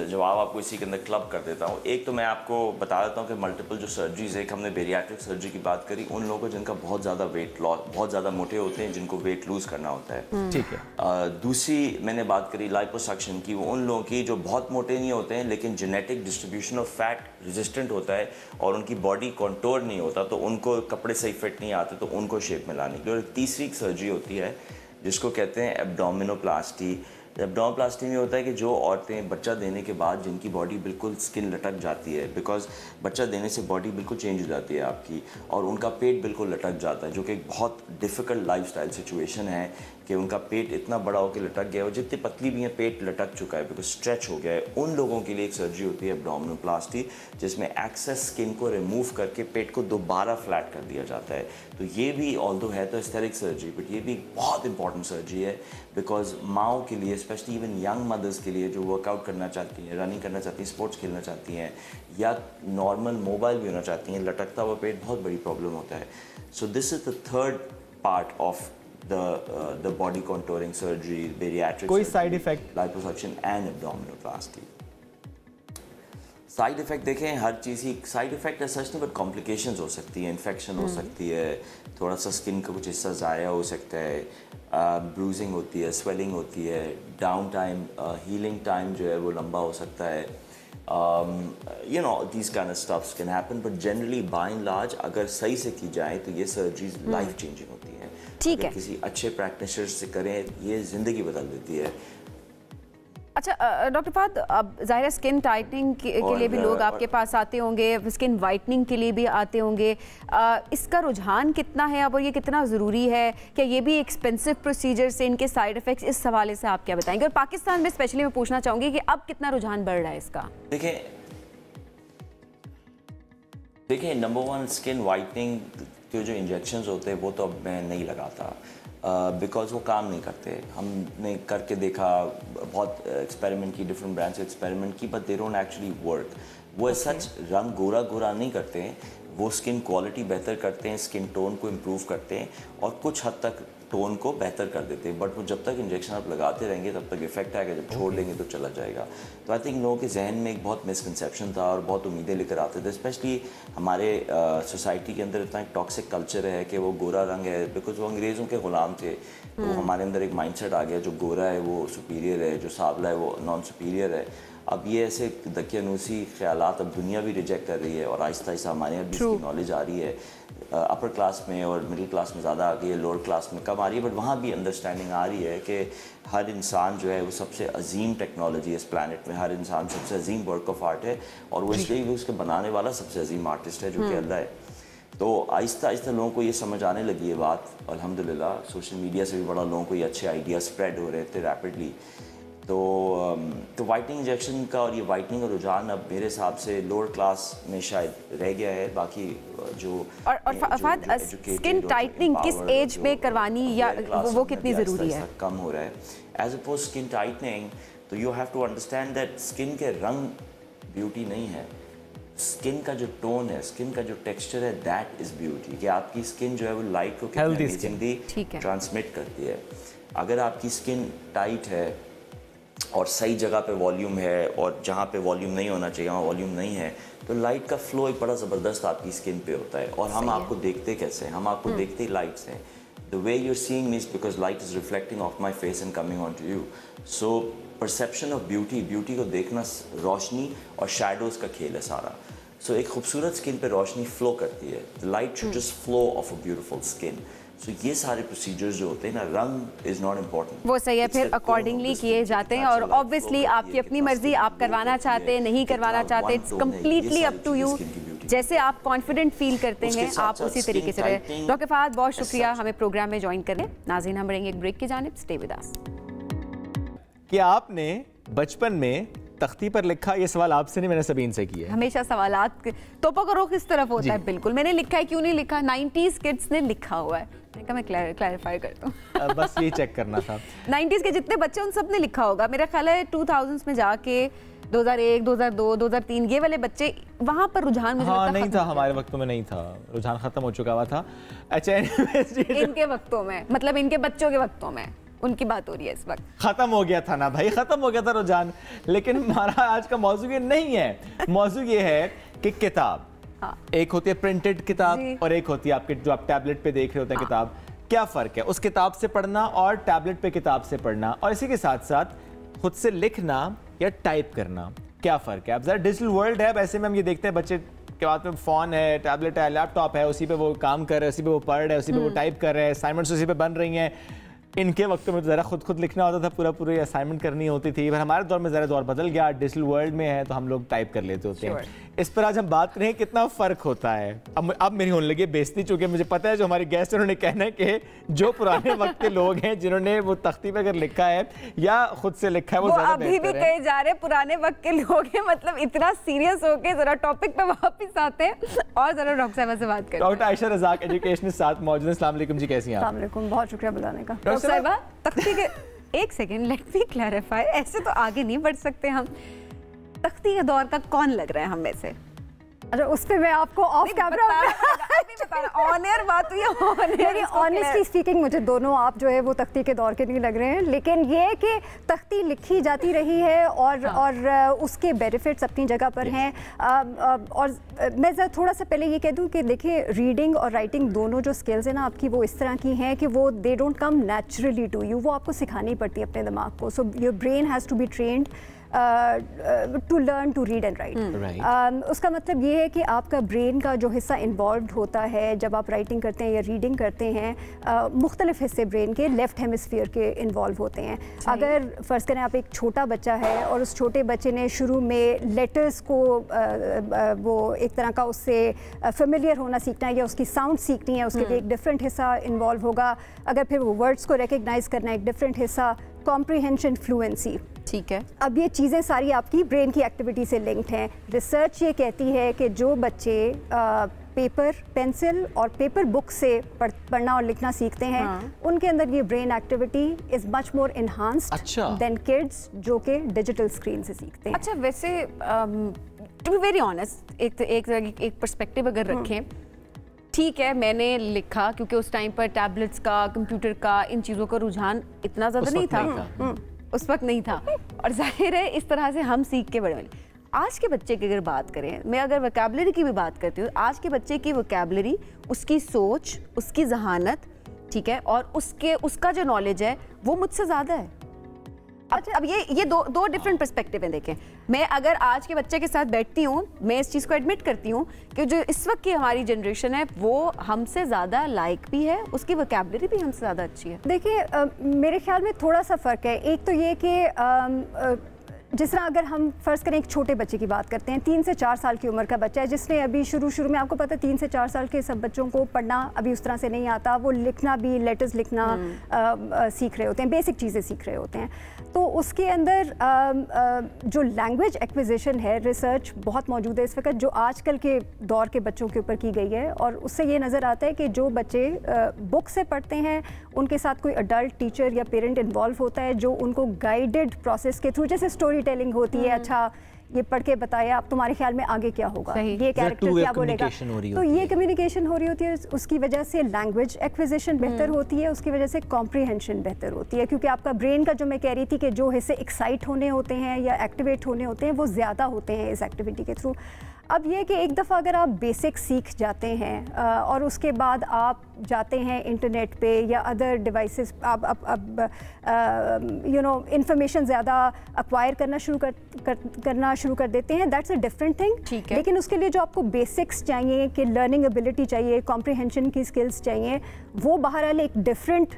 जवाब आपको इसी के अंदर क्लब कर देता हूँ। एक तो मैं आपको बता देता हूँ कि मल्टीपल जो सर्जरीज, एक हमने बेरियाट्रिक सर्जरी की बात करी, उन लोगों को जिनका बहुत ज़्यादा वेट लॉस, बहुत ज़्यादा मोटे होते हैं, जिनको वेट लूज़ करना होता है, ठीक है। दूसरी मैंने बात करी लाइपोसक्शन की, वो उन लोगों की जो बहुत मोटे नहीं होते हैं लेकिन genetic distribution of fat resistant होता है और उनकी बॉडी कंटूर नहीं होता, तो उनको कपड़े सही फिट नहीं आते, तो उनको शेप में लाने की। और तीसरी सर्जरी होती है जिसको कहते हैं एब्डोमिनोप्लास्टी, एब्डोमिनोप्लास्टी में होता है कि जो औरतें बच्चा देने के बाद जिनकी बॉडी बिल्कुल स्किन लटक जाती है, बिकॉज बच्चा देने से बॉडी बिल्कुल चेंज हो जाती है आपकी, और उनका पेट बिल्कुल लटक जाता है, जो कि एक बहुत डिफ़िकल्ट लाइफस्टाइल सिचुएशन है कि उनका पेट इतना बड़ा हो के लटक गया है, और जितनी पतली भी हैं पेट लटक चुका है बिकॉज स्ट्रेच हो गया है। उन लोगों के लिए एक सर्जरी होती है एब्डोमिनोप्लास्टी, जिसमें एक्सेस स्किन को रिमूव करके पेट को दोबारा फ्लैट कर दिया जाता है। तो ये भी ऑल्दो है तो एस्थेटिक सर्जरी, बट ये भी बहुत इंपॉर्टेंट सर्जरी है बिकॉज माओ के लिए, स्पेशली इवन यंग मदर्स के लिए जो वर्कआउट करना चाहती हैं, रनिंग करना चाहती हैं, स्पोर्ट्स खेलना चाहती हैं, या नॉर्मल मोबाइल भी होना चाहती हैं, लटकता हुआ पेट बहुत बड़ी प्रॉब्लम होता है। So this is the third part of the body contouring surgery, bariatric कोई surgery, side effect? liposuction and abdominoplasty. Side effect देखें, हर चीज़ की साइड इफ़ेक्ट सच नहीं, बट कॉम्प्लिकेशंस हो सकती है, इन्फेक्शन हो सकती है, थोड़ा सा स्किन का कुछ हिस्सा ज़ाया हो सकता है, ब्रूजिंग होती है, स्वेलिंग होती है, डाउन टाइम, हीलिंग टाइम जो है वो लंबा हो सकता है, you know these kind of stuffs can happen, but generally by and large अगर सही से की जाए तो ये सर्जरीज लाइफ चेंजिंग होती है। ठीक है, किसी अच्छे प्रैक्टिशनर से करें, ये ज़िंदगी बदल देती है। अच्छा डॉक्टर फहद, अब ज़ाहिर है स्किन टाइटनिंग के लिए भी लोग आपके पास आते होंगे, स्किन वाइटनिंग के लिए भी आते होंगे, इसका रुझान कितना है अब और ये कितना ज़रूरी है? क्या ये भी एक्सपेंसिव प्रोसीजर से, इनके साइड इफ़ेक्ट्स, इस हवाले से आप क्या बताएंगे? और पाकिस्तान में स्पेशली मैं पूछना चाहूँगी कि अब कितना रुझान बढ़ रहा है इसका? देखिए नंबर वन, स्किन वाइटनिंग के जो इंजेक्शंस होते हैं वो तो अब मैं नहीं लगाता बिकॉज वो काम नहीं करते। हमने करके देखा, बहुत एक्सपेरिमेंट की, डिफरेंट ब्रांड्स से एक्सपेरिमेंट की, but they don't actually work. वो सच रंग गोरा गोरा नहीं करते हैं, वो स्किन क्वालिटी बेहतर करते हैं, स्किन टोन को इम्प्रूव करते हैं और कुछ हद तक टोन को बेहतर कर देते हैं, बट वो जब तक इंजेक्शन आप लगाते रहेंगे तब तक इफेक्ट आएगा, जब छोड़ देंगे तो चला जाएगा। तो आई थिंक लोगों के जहन में एक बहुत मिसकंसेप्शन था और बहुत उम्मीदें लेकर आते थे, स्पेशली हमारे सोसाइटी के अंदर इतना एक टॉक्सिक कल्चर है कि वो गोरा रंग है, बिकॉज वो अंग्रेज़ों के ग़ुलाम थे, तो हमारे अंदर एक माइंडसेट आ गया जो गोरा है वो सुपीरियर है, जो सांवला है वो नॉन सुपीरियर है। अब ये ऐसे दकियानूसी ख्यालात अब दुनिया भी रिजेक्ट कर रही है और आहिस्ता आहिस्ता हमारे यहाँ भी इसकी नॉलेज आ रही है, अपर क्लास में और मिडिल क्लास में ज़्यादा आ गई है, लोअर क्लास में कम आ रही है, बट वहाँ भी अंडरस्टैंडिंग आ रही है कि हर इंसान जो है वो सबसे अजीम टेक्नोलॉजी है इस प्लानट में, हर इंसान सबसे अजीम वर्क ऑफ आर्ट है और वो इसलिए भी उसके बनाने वाला सबसे अजीम आर्टिस्ट है जो कि अल्लाह है। तो आहिस्ता आहिस्ता लोगों को ये समझ आने लगी है बात, अल्हम्दुलिल्लाह सोशल मीडिया से भी बड़ा लोगों को ये अच्छे आइडिया स्प्रेड हो रहे थे रैपिडली। तो वाइटनिंग इंजेक्शन का और ये वाइटनिंग का रुझान अब मेरे हिसाब से लोअर क्लास में शायद रह गया है, बाकी जो और स्किन टाइटनिंग किस एज में करवानी या वो कितनी ज़रूरी है? कम हो रहा है एज अपोज स्किन टाइटनिंग। तो you have to understand that skin के रंग ब्यूटी नहीं है, स्किन का जो टोन है, स्किन का जो टेक्सचर है, दैट इज़ ब्यूटी। कि आपकी स्किन जो है वो लाइट को कितनी ट्रांसमिट करती है। अगर आपकी स्किन टाइट है और सही जगह पे वॉल्यूम है और जहाँ पे वॉल्यूम नहीं होना चाहिए वहाँ वॉल्यूम नहीं है, तो लाइट का फ्लो एक बड़ा ज़बरदस्त आपकी स्किन पे होता है। और हम आपको देखते कैसे हैं? हम आपको देखते ही लाइट से। The way you are seeing me is because light is reflecting off my face and coming on to you. So perception of beauty, beauty को देखना रोशनी और शैडोज़ का खेल है सारा। सो एक खूबसूरत स्किन पे रोशनी फ्लो करती है, the light should just flow of a beautiful skin. So, ये सारे प्रोसीजर्स जो होते हैं ना, रंग इज नॉट इम्पोर्टेंट, वो सही है, फिर अकॉर्डिंगली किए जाते हैं और ऑब्वियसली आपकी अपनी मर्जी, आप करवाना चाहते हैं नहीं करवाना चाहते, it's completely up to you. जैसे आप कॉन्फिडेंट फील करते हैं आप उसी तरीके से रहे। डॉक्टर फहद बहुत शुक्रिया हमें प्रोग्राम में ज्वाइन करने। नाज़रीन हम बढ़ेंगे एक ब्रेक की जानिब, स्टे विद अस। क्या आपने बचपन में तख्ती पर लिखा? ये सवाल आपसे नहीं, मैंने सबीन से किया है। हमेशा सवालात तोपा का रुख इस तरफ होता है। बिल्कुल मैंने लिखा है, क्यों नहीं लिखा? 90s किड्स ने लिखा हुआ है, मैं क्लैरिफाई करता हूँ। बस ये चेक करना था। 90s के जितने बच्चे उन सब ने लिखा होगा। मेरा ख्याल है 2000s में जाके 2001, 2002, 2003 ये वाले बच्चे वहाँ पर रुझान मुझे हाँ नहीं था, हमारे वक्तों में नहीं था, रुझान खत्म हो चुका हुआ था। अच्छा इनके वक्तों में, मतलब इनके बच्चों के वक्तों में उनकी बात हो रही है इस वक्त। खत्म हो गया था ना भाई, खत्म हो गया था रुझान। लेकिन हमारा आज का मौजू ये नहीं है। मौजू ये है कि किताब एक होती है प्रिंटेड किताब और एक होती है आपके जो आप टैबलेट पे देख रहे होते हैं किताब। क्या फ़र्क है उस किताब से पढ़ना और टैबलेट पे किताब से पढ़ना? और इसी के साथ साथ खुद से लिखना या टाइप करना, क्या फ़र्क है? अब ज़रा डिजिटल वर्ल्ड है, वैसे में हम ये देखते हैं बच्चे के हाथ में फ़ोन है, टैबलेट है, लैपटॉप है, उसी पे वो काम कर रहे हैं, उसी पे वो पढ़ रहे हैं, उसी पे वो टाइप कर रहे हैं, असाइनमेंट्स उसी पे बन रही हैं। इनके वक्त में तो ज़रा खुद लिखना होता था, पूरी असाइनमेंट करनी होती थी। पर हमारे दौर में ज़रा दौर बदल गया, डिजिटल वर्ल्ड में है तो हम लोग टाइप कर लेते होते हैं। इस पर आज हम बात करें कितना फ़र्क होता है। अब मेरी होने लगी बेइज्जती, चूँकि मुझे पता है जो हमारे गेस्ट उन्होंने कहना है कि जो पुराने वक्त के लोग हैं जिन्होंने वो तख्ती पे अगर लिखा है या खुद से लिखा है वो ज़्यादा अभी भी कहे जा रहे पुराने वक्त के लोग हैं, मतलब इतना सीरियस होके जरा टॉपिक पे वापस आते हैं और जरा डॉक्टर साहिबा से बात करते हैं। डॉक्टर आयशा रज़ाक एजुकेशनिस्ट साथ मौजूद हैं। अस्सलाम वालेकुम जी, कैसी हैं आप? अस्सलाम वालेकुम, बहुत शुक्रिया बुलाने का। डॉक्टर साहिबा, तख्ती के एक सेकंड, लेट मी क्लैरिफाई, ऐसे तो आगे नहीं बढ़ सकते हम। तख्ती के दौर का कौन लग रहा है हम में से? अच्छा, उस पे मैं आपको ऑफ कैमरा ऑन एयर बात हुई है। ऑनेस्टली स्पीकिंग मुझे दोनों आप जो है वो तख्ती के दौर के नहीं लग रहे हैं, लेकिन ये कि तख्ती लिखी जाती रही है और उसके बेनिफिट्स अपनी जगह पर हैं। और मैं ज़रा थोड़ा सा पहले ये कह दूं कि देखिए, रीडिंग और राइटिंग दोनों जो स्किल्स हैं ना आपकी, वो इस तरह की हैं कि वो they don't come naturally to you, वो आपको सिखानी पड़ती है अपने दिमाग को। So your brain has to be trained to learn to read and write. उसका मतलब ये है कि आपका ब्रेन का जो हिस्सा इन्वॉल्व होता है जब आप राइटिंग करते हैं या रीडिंग करते हैं, मुख्तलिफ हिस्से ब्रेन के लेफ्ट हेमिस्फीयर के इन्वॉल्व होते हैं। अगर फ़र्ज़ करें आप एक छोटा बच्चा है और उस छोटे बच्चे ने शुरू में लेटर्स को वो एक तरह का उससे फेमिलियर होना सीखना है या उसकी साउंड सीखनी है, उसके लिए एक डिफरेंट हिस्सा इन्वॉल्व होगा। अगर फिर वो वर्ड्स को रिकग्नाइज करना एक डिफरेंट हिस्सा, कॉम्प्रिहेंशन, फ्लुएंसी, ठीक है। अब ये चीज़ें सारी आपकी ब्रेन की एक्टिविटी से लिंक्ड हैं। रिसर्च ये कहती है कि जो बच्चे पेपर पेंसिल और पेपर बुक से पढ़ना और लिखना सीखते हैं, उनके अंदर ये brain activity is much more enhanced than kids जो कि डिजिटल स्क्रीन से सीखते हैं। अच्छा, वैसे टू बी वेरी ऑनेस्ट, एक पर्सपेक्टिव अगर रखें, ठीक है, मैंने लिखा क्योंकि उस टाइम पर टैबलेट्स का, कंप्यूटर का, इन चीज़ों का रुझान इतना ज़्यादा नहीं था, उस वक्त नहीं था, और जाहिर है इस तरह से हम सीख के बड़े बने। आज के बच्चे की अगर बात करें, मैं अगर वोकैबुलरी की भी बात करती हूँ, आज के बच्चे की वोकैबुलरी, उसकी सोच, उसकी जहानत, ठीक है, और उसका जो नॉलेज है वो मुझसे ज़्यादा है। अब ये दो डिफरेंट पर्सपेक्टिव हैं। देखें, मैं अगर आज के बच्चे के साथ बैठती हूँ, मैं इस चीज़ को एडमिट करती हूँ कि जो इस वक्त की हमारी जनरेशन है वो हमसे ज़्यादा लाइक भी है, उसकी वोकैबुलरी भी हमसे ज़्यादा अच्छी है। देखिए, मेरे ख्याल में थोड़ा सा फ़र्क है। एक तो ये कि जिस तरह अगर हम फ़र्ज़ करें एक छोटे बच्चे की बात करते हैं, 3 से 4 साल की उम्र का बच्चा है जिसने अभी शुरू में, आपको पता है 3 से 4 साल के सब बच्चों को पढ़ना अभी उस तरह से नहीं आता, वो लिखना भी, लेटर्स लिखना सीख रहे होते हैं, बेसिक चीज़ें सीख रहे होते हैं। तो उसके अंदर जो लैंग्वेज एक्विजिशन है, रिसर्च बहुत मौजूद है इस वक्त जो आजकल के दौर के बच्चों के ऊपर की गई है, और उससे ये नज़र आता है कि जो बच्चे बुक से पढ़ते हैं उनके साथ कोई अडल्ट टीचर या पेरेंट इन्वॉल्व होता है जो उनको गाइडेड प्रोसेस के थ्रू, जैसे स्टोरी टेलिंग होती है, अच्छा ये पढ़ के बताया अब तुम्हारे ख्याल में आगे क्या होगा, ये कैरेक्टर क्या बोलेगा, तो ये कम्युनिकेशन हो रही होती है। उसकी वजह से लैंग्वेज एक्विजिशन बेहतर होती है, उसकी वजह से कॉम्प्रिहेंशन बेहतर होती है, क्योंकि आपका ब्रेन का, जो मैं कह रही थी कि जो हिस्से एक्साइट होने होते हैं या एक्टिवेट होने होते हैं, वो ज़्यादा होते हैं इस एक्टिविटी के थ्रू। अब ये कि एक दफ़ा अगर आप बेसिक सीख जाते हैं और उसके बाद आप जाते हैं इंटरनेट पे या अदर डिवाइसेस, आप इंफॉर्मेशन ज़्यादा एक्वायर करना शुरू कर देते हैं, दैट्स अ डिफरेंट थिंग। लेकिन उसके लिए जो आपको बेसिक्स चाहिए, कि लर्निंग एबिलिटी चाहिए, कॉम्प्रिहेंशन की स्किल्स चाहिए, वो बहरहाल एक डिफरेंट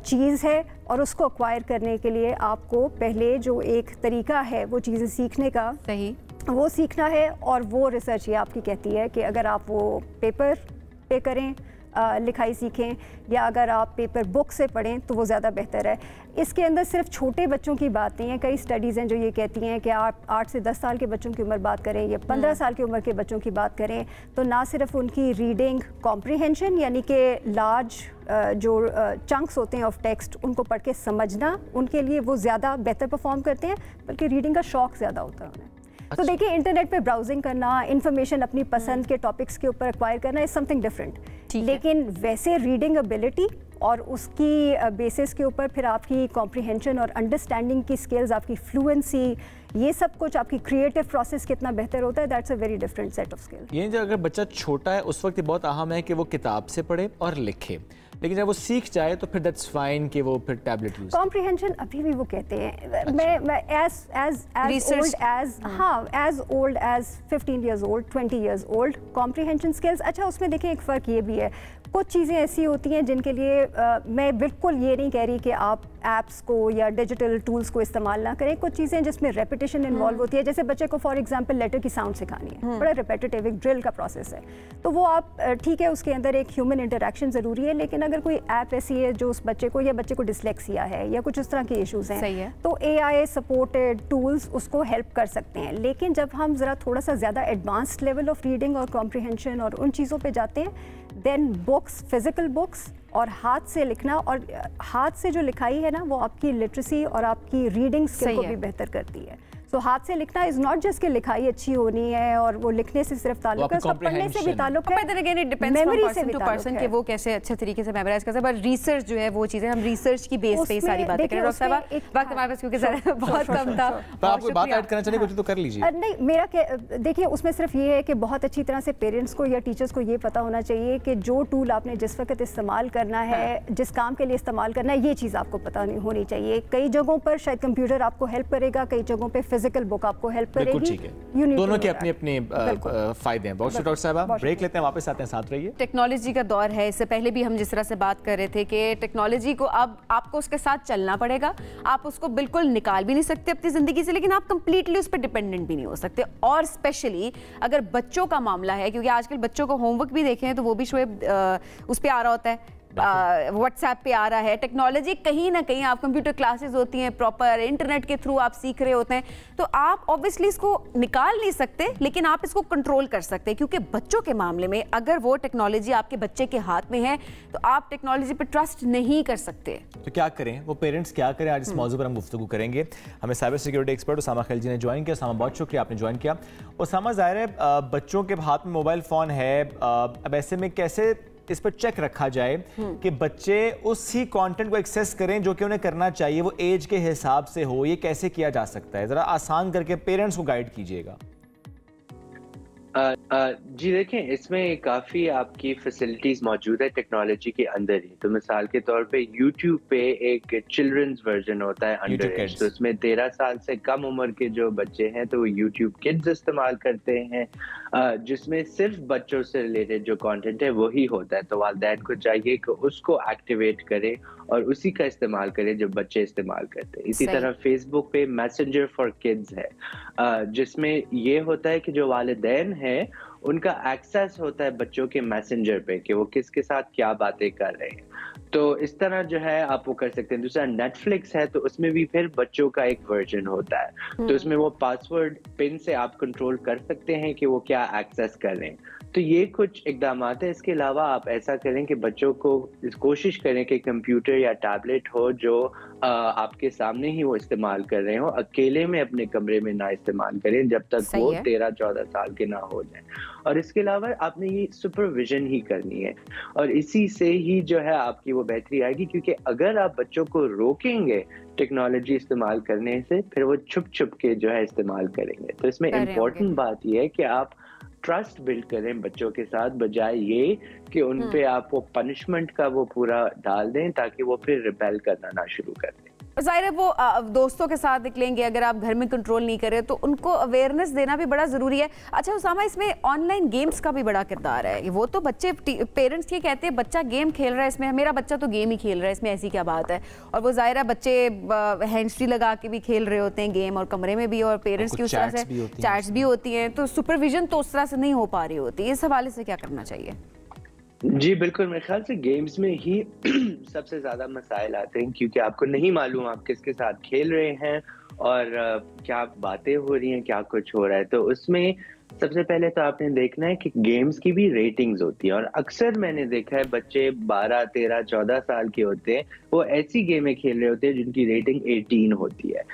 चीज़ है, और उसको एक्वायर करने के लिए आपको पहले जो एक तरीका है वो चीज़ें सीखने का, सही, वो सीखना है। और वो रिसर्च ये आपकी कहती है कि अगर आप वो पेपर पे करें, लिखाई सीखें, या अगर आप पेपर बुक से पढ़ें तो वो ज़्यादा बेहतर है। इसके अंदर सिर्फ छोटे बच्चों की बात नहीं है, कई स्टडीज़ हैं जो ये कहती हैं कि आप 8 से 10 साल के बच्चों की उम्र बात करें या 15 साल की उम्र के बच्चों की बात करें, तो ना सिर्फ उनकी रीडिंग कॉम्प्रिहेंशन, यानी कि लार्ज जो चंक्स होते हैं ऑफ टेक्स्ट, उनको पढ़ के समझना, उनके लिए वो ज़्यादा बेहतर परफॉर्म करते हैं, बल्कि रीडिंग का शौक़ ज़्यादा होता है उन्हें। तो देखिए, इंटरनेट पे ब्राउजिंग करना, इन्फॉर्मेशन अपनी पसंद के टॉपिक्स के ऊपर एक्वायर करना इज़ समथिंग डिफरेंट, लेकिन वैसे रीडिंग एबिलिटी और उसकी बेसिस के ऊपर फिर आपकी कॉम्प्रिहेंशन और अंडरस्टैंडिंग की स्किल्स, आपकी फ्लुएंसी, ये सब कुछ, आपकी क्रिएटिव प्रोसेस कितना बेहतर होता है, that's a very different set of skill. ये जो अगर बच्चा छोटा है उस वक्त ये बहुत अहम है कि वो किताब से पढ़े और लिखे, लेकिन जब वो सीख जाए तो फिर दैट्स फाइन कि वो फिर टैबलेट यूज। कॉम्प्रिहेंशन अभी भी वो कहते हैं, मैं as old as 15 years old, 20 years old, comprehension skills. अच्छा, उसमें देखें एक फ़र्क ये भी है, कुछ चीज़ें ऐसी होती हैं जिनके लिए मैं बिल्कुल ये नहीं कह रही कि आप ऐप्स को या डिजिटल टूल्स को इस्तेमाल ना करें। कुछ चीज़ें जिसमें रेपिटेशन इन्वॉल्व होती है, जैसे बच्चे को फॉर एग्जांपल लेटर की साउंड सिखानी है, बड़ा रिपीटेटिव एक ड्रिल का प्रोसेस है, तो वो आप ठीक है उसके अंदर एक ह्यूमन इंटरेक्शन ज़रूरी है, लेकिन अगर कोई ऐप ऐसी है जो उस बच्चे को या बच्चे को डिसलेक्सिया है या कुछ इस तरह के इशूज़ हैं, तो AI सपोर्टेड टूल्स उसको हेल्प कर सकते हैं। लेकिन जब हम ज़रा थोड़ा सा ज़्यादा एडवांस्ड लेवल ऑफ रीडिंग और कॉम्प्रिहेंशन और उन चीज़ों पे जाते हैं, देन बुक्स, फिजिकल बुक्स और हाथ से लिखना, और हाथ से जो लिखाई है ना वो आपकी लिटरेसी और आपकी रीडिंग स्किल को भी बेहतर करती है। तो हाथ से लिखना इज नॉट जस्ट कि लिखाई अच्छी होनी है और वो लिखने से सिर्फ ताल्लुक है, उसका पढ़ने से भी ताल्लुक है, मेमोरी से भी ताल्लुक है कि वो कैसे अच्छे तरीके से मेमोराइज कर सकते हैं। पर रिसर्च जो है वो चीज़ें हम रिसर्च की बेस पे सारी बातें करें। डॉक्टर साहब वक्त हमारे पास क्योंकि बहुत कम था, तो आपको बात ऐड करना चाहिए कुछ तो कर लीजिए। नहीं, मेरा देखिए उसमें सिर्फ ये है कि बहुत अच्छी तरह से पेरेंट्स को या टीचर्स को ये पता होना चाहिए कि जो टूल आपने जिस वक्त इस्तेमाल करना है, जिस काम के लिए इस्तेमाल करना है, ये चीज़ आपको पता नहीं होनी चाहिए। कई जगहों पर शायद कंप्यूटर आपको हेल्प करेगा, कई जगहों पर फिजिकल बुक आपको बिल्कुल ठीक है, दोनों के अपने अपने फायदे हैं। बहुत डॉक्टर साहब ब्रेक लेते हैं, वापस आते हैं, साथ रहिए। टेक्नोलॉजी का दौर है, इससे पहले भी हम जिस तरह से बात कर रहे थे कि टेक्नोलॉजी को अब आपको उसके साथ चलना पड़ेगा, आप उसको बिल्कुल निकाल भी नहीं सकते अपनी ज़िंदगी से, लेकिन आप कंप्लीटली उस पर डिपेंडेंट भी नहीं हो सकते। और स्पेशली अगर बच्चों का मामला है, क्योंकि आजकल बच्चों को होमवर्क भी देखें तो वो भी शोएब उस पर आ रहा होता है, व्हाट्सएप पे आ रहा है। टेक्नोलॉजी कहीं ना कहीं, आप कंप्यूटर क्लासेस होती हैं प्रॉपर, इंटरनेट के थ्रू आप सीख रहे होते हैं, तो आप ऑब्वियसली इसको निकाल नहीं सकते, लेकिन आप इसको कंट्रोल कर सकते हैं। क्योंकि बच्चों के मामले में अगर वो टेक्नोलॉजी आपके बच्चे के हाथ में है तो आप टेक्नोलॉजी पर ट्रस्ट नहीं कर सकते। तो क्या करें, वो पेरेंट्स क्या करें, आज इस मौजू पर हम गुफ्तगू करेंगे। हमें cyber security expert Usama Khilji ने ज्वाइन किया। उसामा, बहुत शुक्रिया आपने ज्वाइन किया। उसामा, ज़ाहिर है बच्चों के हाथ में मोबाइल फ़ोन है, अब ऐसे में कैसे इस पर चेक रखा जाए कि बच्चे उसी कंटेंट को एक्सेस करें जो कि उन्हें करना चाहिए, वो एज के हिसाब से हो, ये कैसे किया जा सकता है? जरा आसान करके पेरेंट्स को गाइड कीजिएगा। जी देखें, इसमें काफ़ी आपकी फैसिलिटीज़ मौजूद है टेक्नोलॉजी के अंदर ही। तो मिसाल के तौर पे YouTube पे एक चिल्ड्रंस वर्जन होता है अंडर एज, तो इसमें 13 साल से कम उम्र के जो बच्चे हैं तो वो YouTube किड्स इस्तेमाल करते हैं, जिसमें सिर्फ बच्चों से रिलेटेड जो कंटेंट है वही होता है। तो वालिदैन को चाहिए कि उसको एक्टिवेट करें और उसी का इस्तेमाल करें जो बच्चे इस्तेमाल करते हैं। इसी तरह फेसबुक पे मैसेंजर फॉर किड्स है, जिसमें ये होता है कि जो वालिदैन है उनका एक्सेस होता है बच्चों के मैसेंजर पे कि वो किसके साथ क्या बातें कर रहे हैं। तो इस तरह जो है आप वो कर सकते हैं। दूसरा नेटफ्लिक्स है, तो उसमें भी फिर बच्चों का एक वर्जन होता है, तो उसमें वो पासवर्ड पिन से आप कंट्रोल कर सकते हैं कि वो क्या एक्सेस कर रहे हैं। तो ये कुछ इकदाम है। इसके अलावा आप ऐसा करें कि बच्चों को कोशिश करें कि कंप्यूटर या टैबलेट हो जो आपके सामने ही वो इस्तेमाल कर रहे हो, अकेले में अपने कमरे में ना इस्तेमाल करें जब तक वो 13-14 साल के ना हो जाए। और इसके अलावा आपने ये सुपरविजन ही करनी है, और इसी से ही जो है आपकी वो बेहतरी आएगी। क्योंकि अगर आप बच्चों को रोकेंगे टेक्नोलॉजी इस्तेमाल करने से, फिर वो छुप छुप के जो है इस्तेमाल करेंगे। तो इसमें इम्पोर्टेंट बात यह है कि आप ट्रस्ट बिल्ड करें बच्चों के साथ, बजाय ये कि उन पे आप वो पनिशमेंट का वो पूरा डाल दें ताकि वो फिर रिपेल करना ना शुरू कर दें। ज़ाहिर है वो दोस्तों के साथ निकलेंगे, अगर आप घर में कंट्रोल नहीं करें तो उनको अवेयरनेस देना भी बड़ा ज़रूरी है। अच्छा उसामा, इसमें ऑनलाइन गेम्स का भी बड़ा किरदार है। वो तो बच्चे, पेरेंट्स ये कहते हैं बच्चा गेम खेल रहा है, इसमें मेरा बच्चा तो गेम ही खेल रहा है, इसमें ऐसी क्या बात है। और वो ज़ाहिर है बच्चे हैंड्स फ्री लगा के भी खेल रहे होते हैं गेम, और कमरे में भी, और पेरेंट्स की उस तरह से चैट्स भी होती हैं, तो सुपरविजन तो उस तरह से नहीं हो पा रही होती। इस हवाले से क्या करना चाहिए? जी बिल्कुल, मेरे ख्याल से गेम्स में ही सबसे ज़्यादा मसाइल आते हैं, क्योंकि आपको नहीं मालूम आप किसके साथ खेल रहे हैं और क्या बातें हो रही हैं, क्या कुछ हो रहा है। तो उसमें सबसे पहले तो आपने देखना है कि गेम्स की भी रेटिंग्स होती है, और अक्सर मैंने देखा है बच्चे 12, 13, 14 साल के होते हैं, वो ऐसी गेमें खेल रहे होते हैं जिनकी रेटिंग 18 होती है।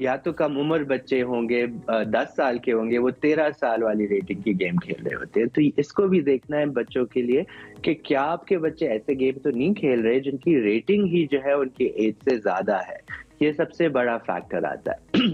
या तो कम उम्र बच्चे होंगे, 10 साल के होंगे, वो 13 साल वाली रेटिंग की गेम खेल रहे होते हैं। तो इसको भी देखना है बच्चों के लिए कि क्या आपके बच्चे ऐसे गेम तो नहीं खेल रहे जिनकी रेटिंग ही जो है उनकी एज से ज्यादा है। ये सबसे बड़ा फैक्टर आता है।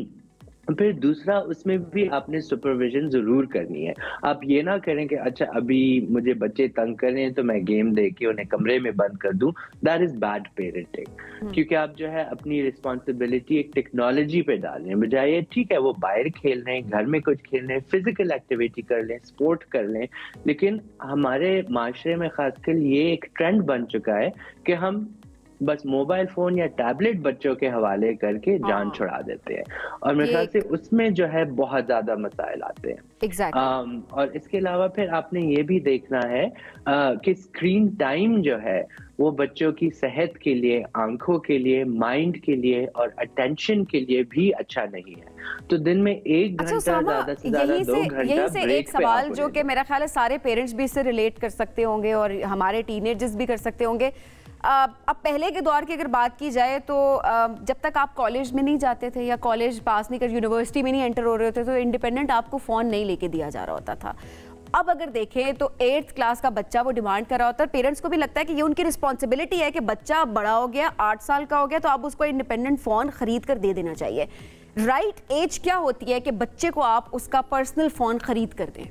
फिर दूसरा, उसमें भी आपने सुपरविजन जरूर करनी है। आप ये ना करें कि अच्छा अभी मुझे बच्चे तंग कर रहे हैं तो मैं गेम दे के उन्हें कमरे में बंद कर दूं। दैट इज बैड पेरेंटिंग, क्योंकि आप जो है अपनी रिस्पॉन्सिबिलिटी एक टेक्नोलॉजी पे डाल रहे हैं, बजाय ठीक है वो बाहर खेल रहे हैं, घर में कुछ खेल रहे हैं, फिजिकल एक्टिविटी कर लें, स्पोर्ट कर लें। लेकिन हमारे माशरे में खासकर ये एक ट्रेंड बन चुका है कि हम बस मोबाइल फोन या टैबलेट बच्चों के हवाले करके जान छुड़ा देते हैं, और मेरे ख्याल से उसमें जो है बहुत ज्यादा मसाइल आते हैं। exactly. और इसके अलावा फिर आपने ये भी देखना है कि स्क्रीन टाइम जो है वो बच्चों की सेहत के लिए, आंखों के लिए, माइंड के लिए और अटेंशन के लिए भी अच्छा नहीं है। तो दिन में 1 घंटा ज्यादा से ज्यादा 2 घंटा यही से एक सवाल जो कि मेरा ख्याल है सारे पेरेंट्स भी इससे रिलेट कर सकते होंगे और हमारे टीनेजर्स भी कर सकते होंगे। अब पहले के दौर की अगर बात की जाए तो जब तक आप कॉलेज में नहीं जाते थे या कॉलेज पास नहीं कर यूनिवर्सिटी में नहीं एंटर हो रहे होते तो इंडिपेंडेंट आपको फ़ोन नहीं लेके दिया जा रहा होता था। अब अगर देखें तो 8th क्लास का बच्चा वो डिमांड कर रहा होता है, पेरेंट्स को भी लगता है कि ये उनकी रिस्पॉन्सिबिलिटी है कि बच्चा बड़ा हो गया, 8 साल का हो गया, तो अब उसको इंडिपेंडेंट फ़ोन खरीद कर दे देना चाहिए। राइट एज क्या होती है कि बच्चे को आप उसका पर्सनल फ़ोन खरीद कर दें?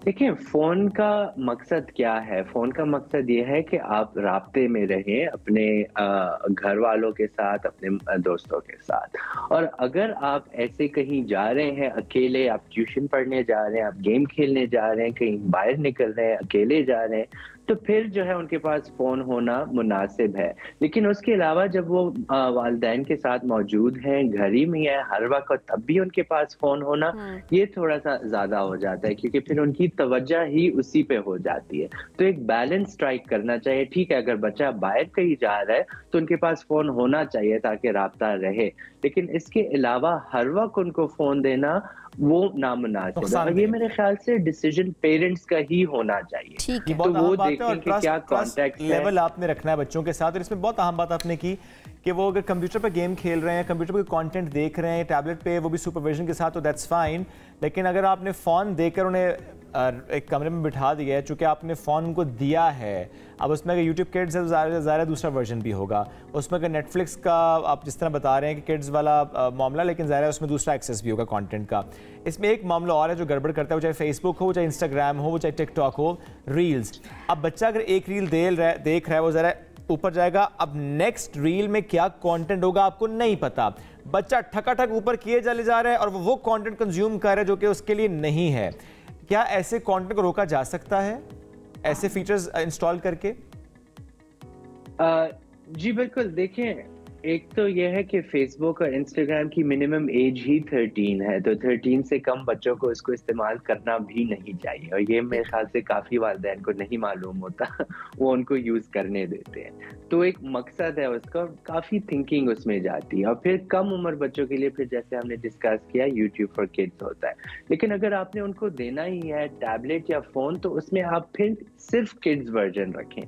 देखिए, फोन का मकसद क्या है? फोन का मकसद ये है कि आप राब्ते में रहें अपने घर वालों के साथ, अपने दोस्तों के साथ। और अगर आप ऐसे कहीं जा रहे हैं अकेले, आप ट्यूशन पढ़ने जा रहे हैं, आप गेम खेलने जा रहे हैं, कहीं बाहर निकल रहे हैं, अकेले जा रहे हैं, तो फिर जो है उनके पास फोन होना मुनासिब है। लेकिन उसके अलावा जब वो वालिदैन के साथ मौजूद हैं, घर ही में है हर वक्त, तब भी उनके पास फोन होना ये थोड़ा सा ज्यादा हो जाता है, क्योंकि फिर उनकी तवज्जो ही उसी पे हो जाती है। तो एक बैलेंस स्ट्राइक करना चाहिए। ठीक है, अगर बच्चा बाहर कहीं जा रहा है तो उनके पास फोन होना चाहिए ताकि राब्ता रहे, लेकिन इसके अलावा हर वक्त उनको फोन देना वो नामुनासिब है। और ये मेरे ख्याल से डिसीजन पेरेंट्स का ही होना चाहिए। ठीक है। तो वो देखें कि क्या कॉन्टेक्ट लेवल आपने रखना है बच्चों के साथ। और इसमें बहुत अहम बात आपने की कि वो अगर कंप्यूटर पर गेम खेल रहे हैं, कंप्यूटर पर कंटेंट देख रहे हैं, टैबलेट पे, वो भी सुपरविजन के साथ, तो दैट्स फाइन। लेकिन अगर आपने फ़ोन देकर उन्हें एक कमरे में बिठा दिया है, चूँकि आपने फ़ोन उनको दिया है, अब उसमें अगर यूट्यूब किड्स है ज़ाहिर दूसरा वर्जन भी होगा, उसमें अगर नेटफ्लिक्स का आप जिस तरह बता रहे हैं कि किड्स वाला मामला, लेकिन ज़ाहिर है उसमें दूसरा एक्सेस भी होगा कंटेंट का। इसमें एक मामला और है जो गड़बड़ करता है, वो चाहे फेसबुक हो, चाहे इंस्टाग्राम हो, चाहे टिकटॉक हो, रील्स। अब बच्चा अगर एक रील देख रहा है, वो ज़रा ऊपर जाएगा, अब नेक्स्ट रील में क्या कंटेंट होगा आपको नहीं पता। बच्चा ठकाठक ऊपर किए चले जा रहा है और वो कंटेंट कंज्यूम कर रहा है जो कि उसके लिए नहीं है। क्या ऐसे कंटेंट को रोका जा सकता है ऐसे फीचर्स इंस्टॉल करके? जी बिल्कुल। देखें, एक तो यह है कि फेसबुक और इंस्टाग्राम की मिनिमम एज ही 13 है, तो 13 से कम बच्चों को इसको इस्तेमाल करना भी नहीं चाहिए। और ये मेरे ख्याल से काफ़ी वालिदैन को नहीं मालूम होता वो उनको यूज़ करने देते हैं। तो एक मकसद है उसका, काफ़ी थिंकिंग उसमें जाती है। और फिर कम उम्र बच्चों के लिए फिर जैसे हमने डिस्कस किया यूट्यूब फॉर किड्स होता है। लेकिन अगर आपने उनको देना ही है टैबलेट या फ़ोन, तो उसमें आप फिर सिर्फ किड्स वर्जन रखें,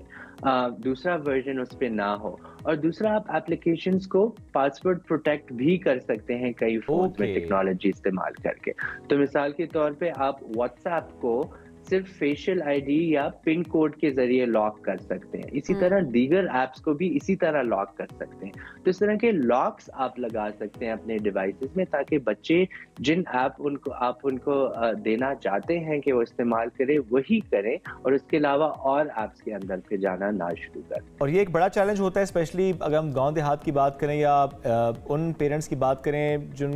दूसरा वर्जन उस पर ना हो। और दूसरा, आप एप्लीकेशंस को पासवर्ड प्रोटेक्ट भी कर सकते हैं कई फोन में टेक्नोलॉजी इस्तेमाल करके। तो मिसाल के तौर पे आप व्हाट्सएप को सिर्फ फेशियल आईडी या पिन कोड के जरिए लॉक कर सकते हैं। इसी तरह दीगर एप्स को भी इसी तरह लॉक कर सकते हैं। तो इस तरह के लॉक्स आप लगा सकते हैं अपने डिवाइसेस में, ताकि बच्चे जिन ऐप आप उनको देना चाहते हैं कि वो इस्तेमाल करें वही करें, और उसके अलावा और ऐप्स के अंदर फिर जाना ना शुरू करें। और ये एक बड़ा चैलेंज होता है, स्पेशली अगर हम गांव देहात की बात करें या उन पेरेंट्स की बात करें जो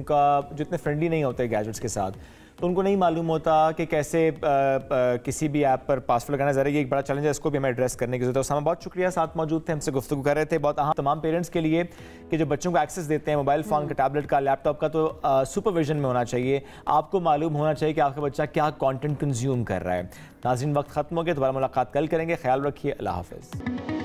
इतने फ्रेंडली नहीं होते गैजेट्स के साथ, तो उनको नहीं मालूम होता कि कैसे किसी भी ऐप पर पासवर्ड लगाना। ज़रा ये एक बड़ा चैलेंज है, इसको भी हमें एड्रेस करने की जरूरत है। उसामा, बहुत शुक्रिया, साथ मौजूद थे, हमसे गुफ्तगू कर रहे थे। बहुत अहम तमाम पेरेंट्स के लिए कि जो बच्चों को एक्सेस देते हैं मोबाइल फ़ोन का, टैबलेट का, लैपटॉप का, तो सुपरविजन में होना चाहिए। आपको मालूम होना चाहिए कि आपका बच्चा क्या कॉन्टेंट कंज्यूम कर रहा है। नाज़रीन, वक्त ख़त्म हो गया, दोबारा मुलाकात कल करेंगे। ख्याल रखिए, अल्लाह हाफ़िज़।